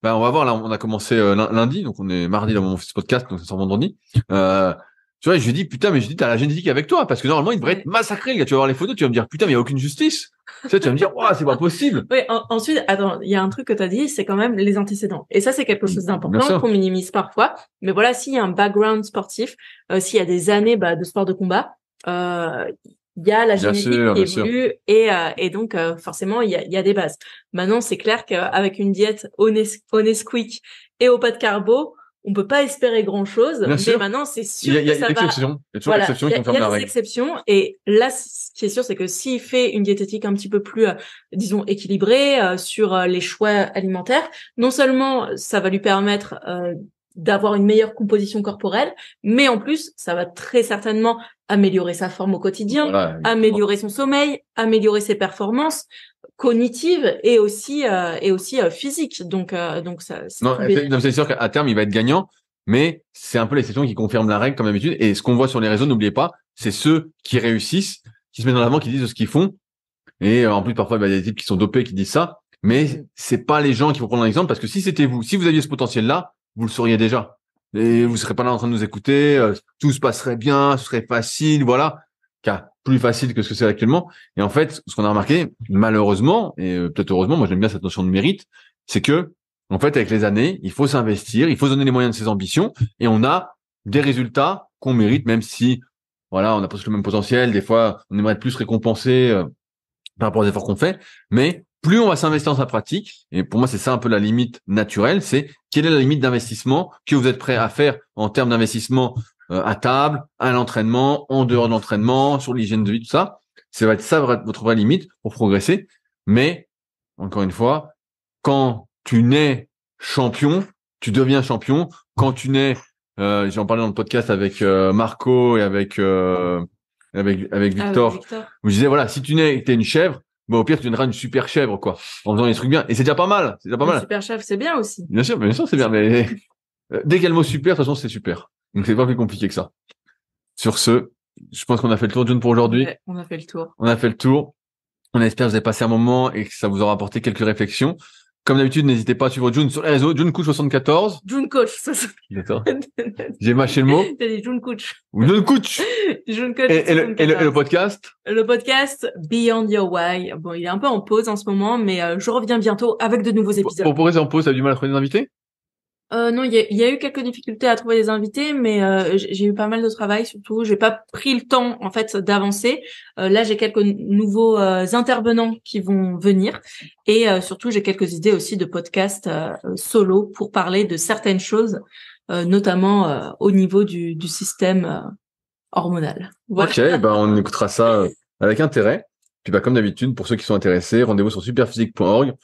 on va voir, là, on a commencé lundi, donc on est mardi, là, on fait ce podcast, donc ça sort vendredi. Tu vois, je lui dis, putain, mais je dis, t'as la génétique avec toi, parce que normalement, il devrait être massacré, le gars. Tu vas voir les photos, tu vas me dire, putain, mais il y a aucune justice. Tu sais, tu vas me dire, waouh, c'est pas possible. Oui, ensuite, attends, il y a un truc que tu as dit, c'est quand même les antécédents. Et ça, c'est quelque chose d'important qu'on minimise parfois. Mais voilà, s'il y a un background sportif, s'il y a des années de sport de combat, il y a la génétique qui évolue et donc forcément, il y a des bases. Maintenant, c'est clair qu'avec une diète au Nesquik et au pas de carbo, on peut pas espérer grand-chose, mais maintenant, c'est sûr que ça va. Il y a toujours l'exception qui confirme la règle. Il y a des exceptions, et là, ce qui est sûr, c'est que s'il fait une diététique un petit peu plus, disons, équilibrée sur les choix alimentaires, non seulement ça va lui permettre d'avoir une meilleure composition corporelle, mais en plus, ça va très certainement améliorer sa forme au quotidien, améliorer son sommeil, améliorer ses performances cognitives et aussi physiques. Donc ça. C'est sûr qu'à terme il va être gagnant, mais c'est un peu l'exception qui confirme la règle comme d'habitude. Et ce qu'on voit sur les réseaux, n'oubliez pas, c'est ceux qui réussissent, qui se mettent en avant, qui disent ce qu'ils font. Et en plus parfois il y a des types qui sont dopés qui disent ça, mais c'est pas les gens qu'il faut prendre en exemple, parce que si c'était vous, si vous aviez ce potentiel-là, vous le sauriez déjà. Et vous serez pas là en train de nous écouter, tout se passerait bien, ce serait facile, voilà. Car plus facile que ce que c'est actuellement. Et en fait, ce qu'on a remarqué, malheureusement, et peut-être heureusement, moi j'aime bien cette notion de mérite, c'est que, en fait, avec les années, il faut s'investir, il faut se donner les moyens de ses ambitions, et on a des résultats qu'on mérite, même si, voilà, on n'a pas tous le même potentiel. Des fois, on aimerait être plus récompensé par rapport aux efforts qu'on fait, mais plus on va s'investir dans sa pratique, et pour moi c'est ça un peu la limite naturelle, c'est quelle est la limite d'investissement que vous êtes prêt à faire en termes d'investissement à table, à l'entraînement, en dehors de l'entraînement, sur l'hygiène de vie, tout ça. Ça va être ça votre vraie limite pour progresser. Mais, encore une fois, quand tu nais champion, tu deviens champion. Quand tu nais, j'en parlais dans le podcast avec Marco et avec Victor. Où je disais, voilà, si tu nais et que t'es une chèvre, au pire, tu deviendras une super chèvre, quoi. En faisant des trucs bien. Et c'est déjà pas mal. C'est déjà pas mal. Super chèvre, c'est bien aussi. Bien sûr, c'est bien. Mais dès qu'il y a le mot super, de toute façon, c'est super. Donc, c'est pas plus compliqué que ça. Sur ce, je pense qu'on a fait le tour, June, pour aujourd'hui. Ouais, on a fait le tour. On a fait le tour. On espère que vous avez passé un moment et que ça vous aura apporté quelques réflexions. Comme d'habitude, n'hésitez pas à suivre June sur les réseaux. June Coach 74. June Coach 74. D'accord. J'ai mâché le mot. T'as dit June Coach. Ou June Coach. June Coach. Et le podcast? Le podcast Beyond Your Why. Bon, il est un peu en pause en ce moment, mais je reviens bientôt avec de nouveaux épisodes. Pourquoi c'est en pause? T'as du mal à trouver des invités? Non, il y a eu quelques difficultés à trouver des invités, mais j'ai eu pas mal de travail surtout. J'ai pas pris le temps en fait d'avancer. Là, j'ai quelques nouveaux intervenants qui vont venir et surtout j'ai quelques idées aussi de podcasts solo pour parler de certaines choses, notamment au niveau du système hormonal. Voilà. Ok, on écoutera ça avec intérêt. Puis comme d'habitude, pour ceux qui sont intéressés, rendez-vous sur superphysique.org.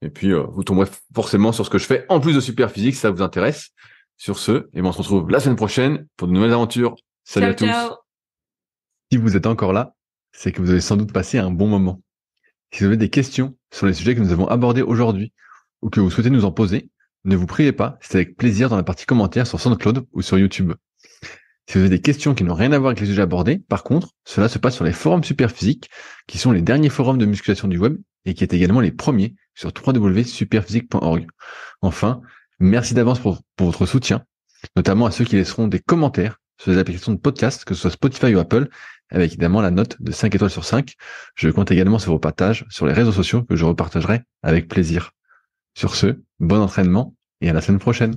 Et puis, vous tomberez forcément sur ce que je fais en plus de Superphysique, si ça vous intéresse. Sur ce, on se retrouve la semaine prochaine pour de nouvelles aventures. Salut à tous. Ciao. Si vous êtes encore là, c'est que vous avez sans doute passé un bon moment. Si vous avez des questions sur les sujets que nous avons abordés aujourd'hui ou que vous souhaitez nous en poser, ne vous priez pas, c'est avec plaisir dans la partie commentaires sur SoundCloud ou sur YouTube. Si vous avez des questions qui n'ont rien à voir avec les sujets abordés, par contre, cela se passe sur les forums Superphysique, qui sont les derniers forums de musculation du web et qui est également les premiers sur www.superphysique.org. Enfin, merci d'avance pour votre soutien, notamment à ceux qui laisseront des commentaires sur les applications de podcast, que ce soit Spotify ou Apple, avec évidemment la note de 5 étoiles sur 5. Je compte également sur vos partages sur les réseaux sociaux que je repartagerai avec plaisir. Sur ce, bon entraînement et à la semaine prochaine.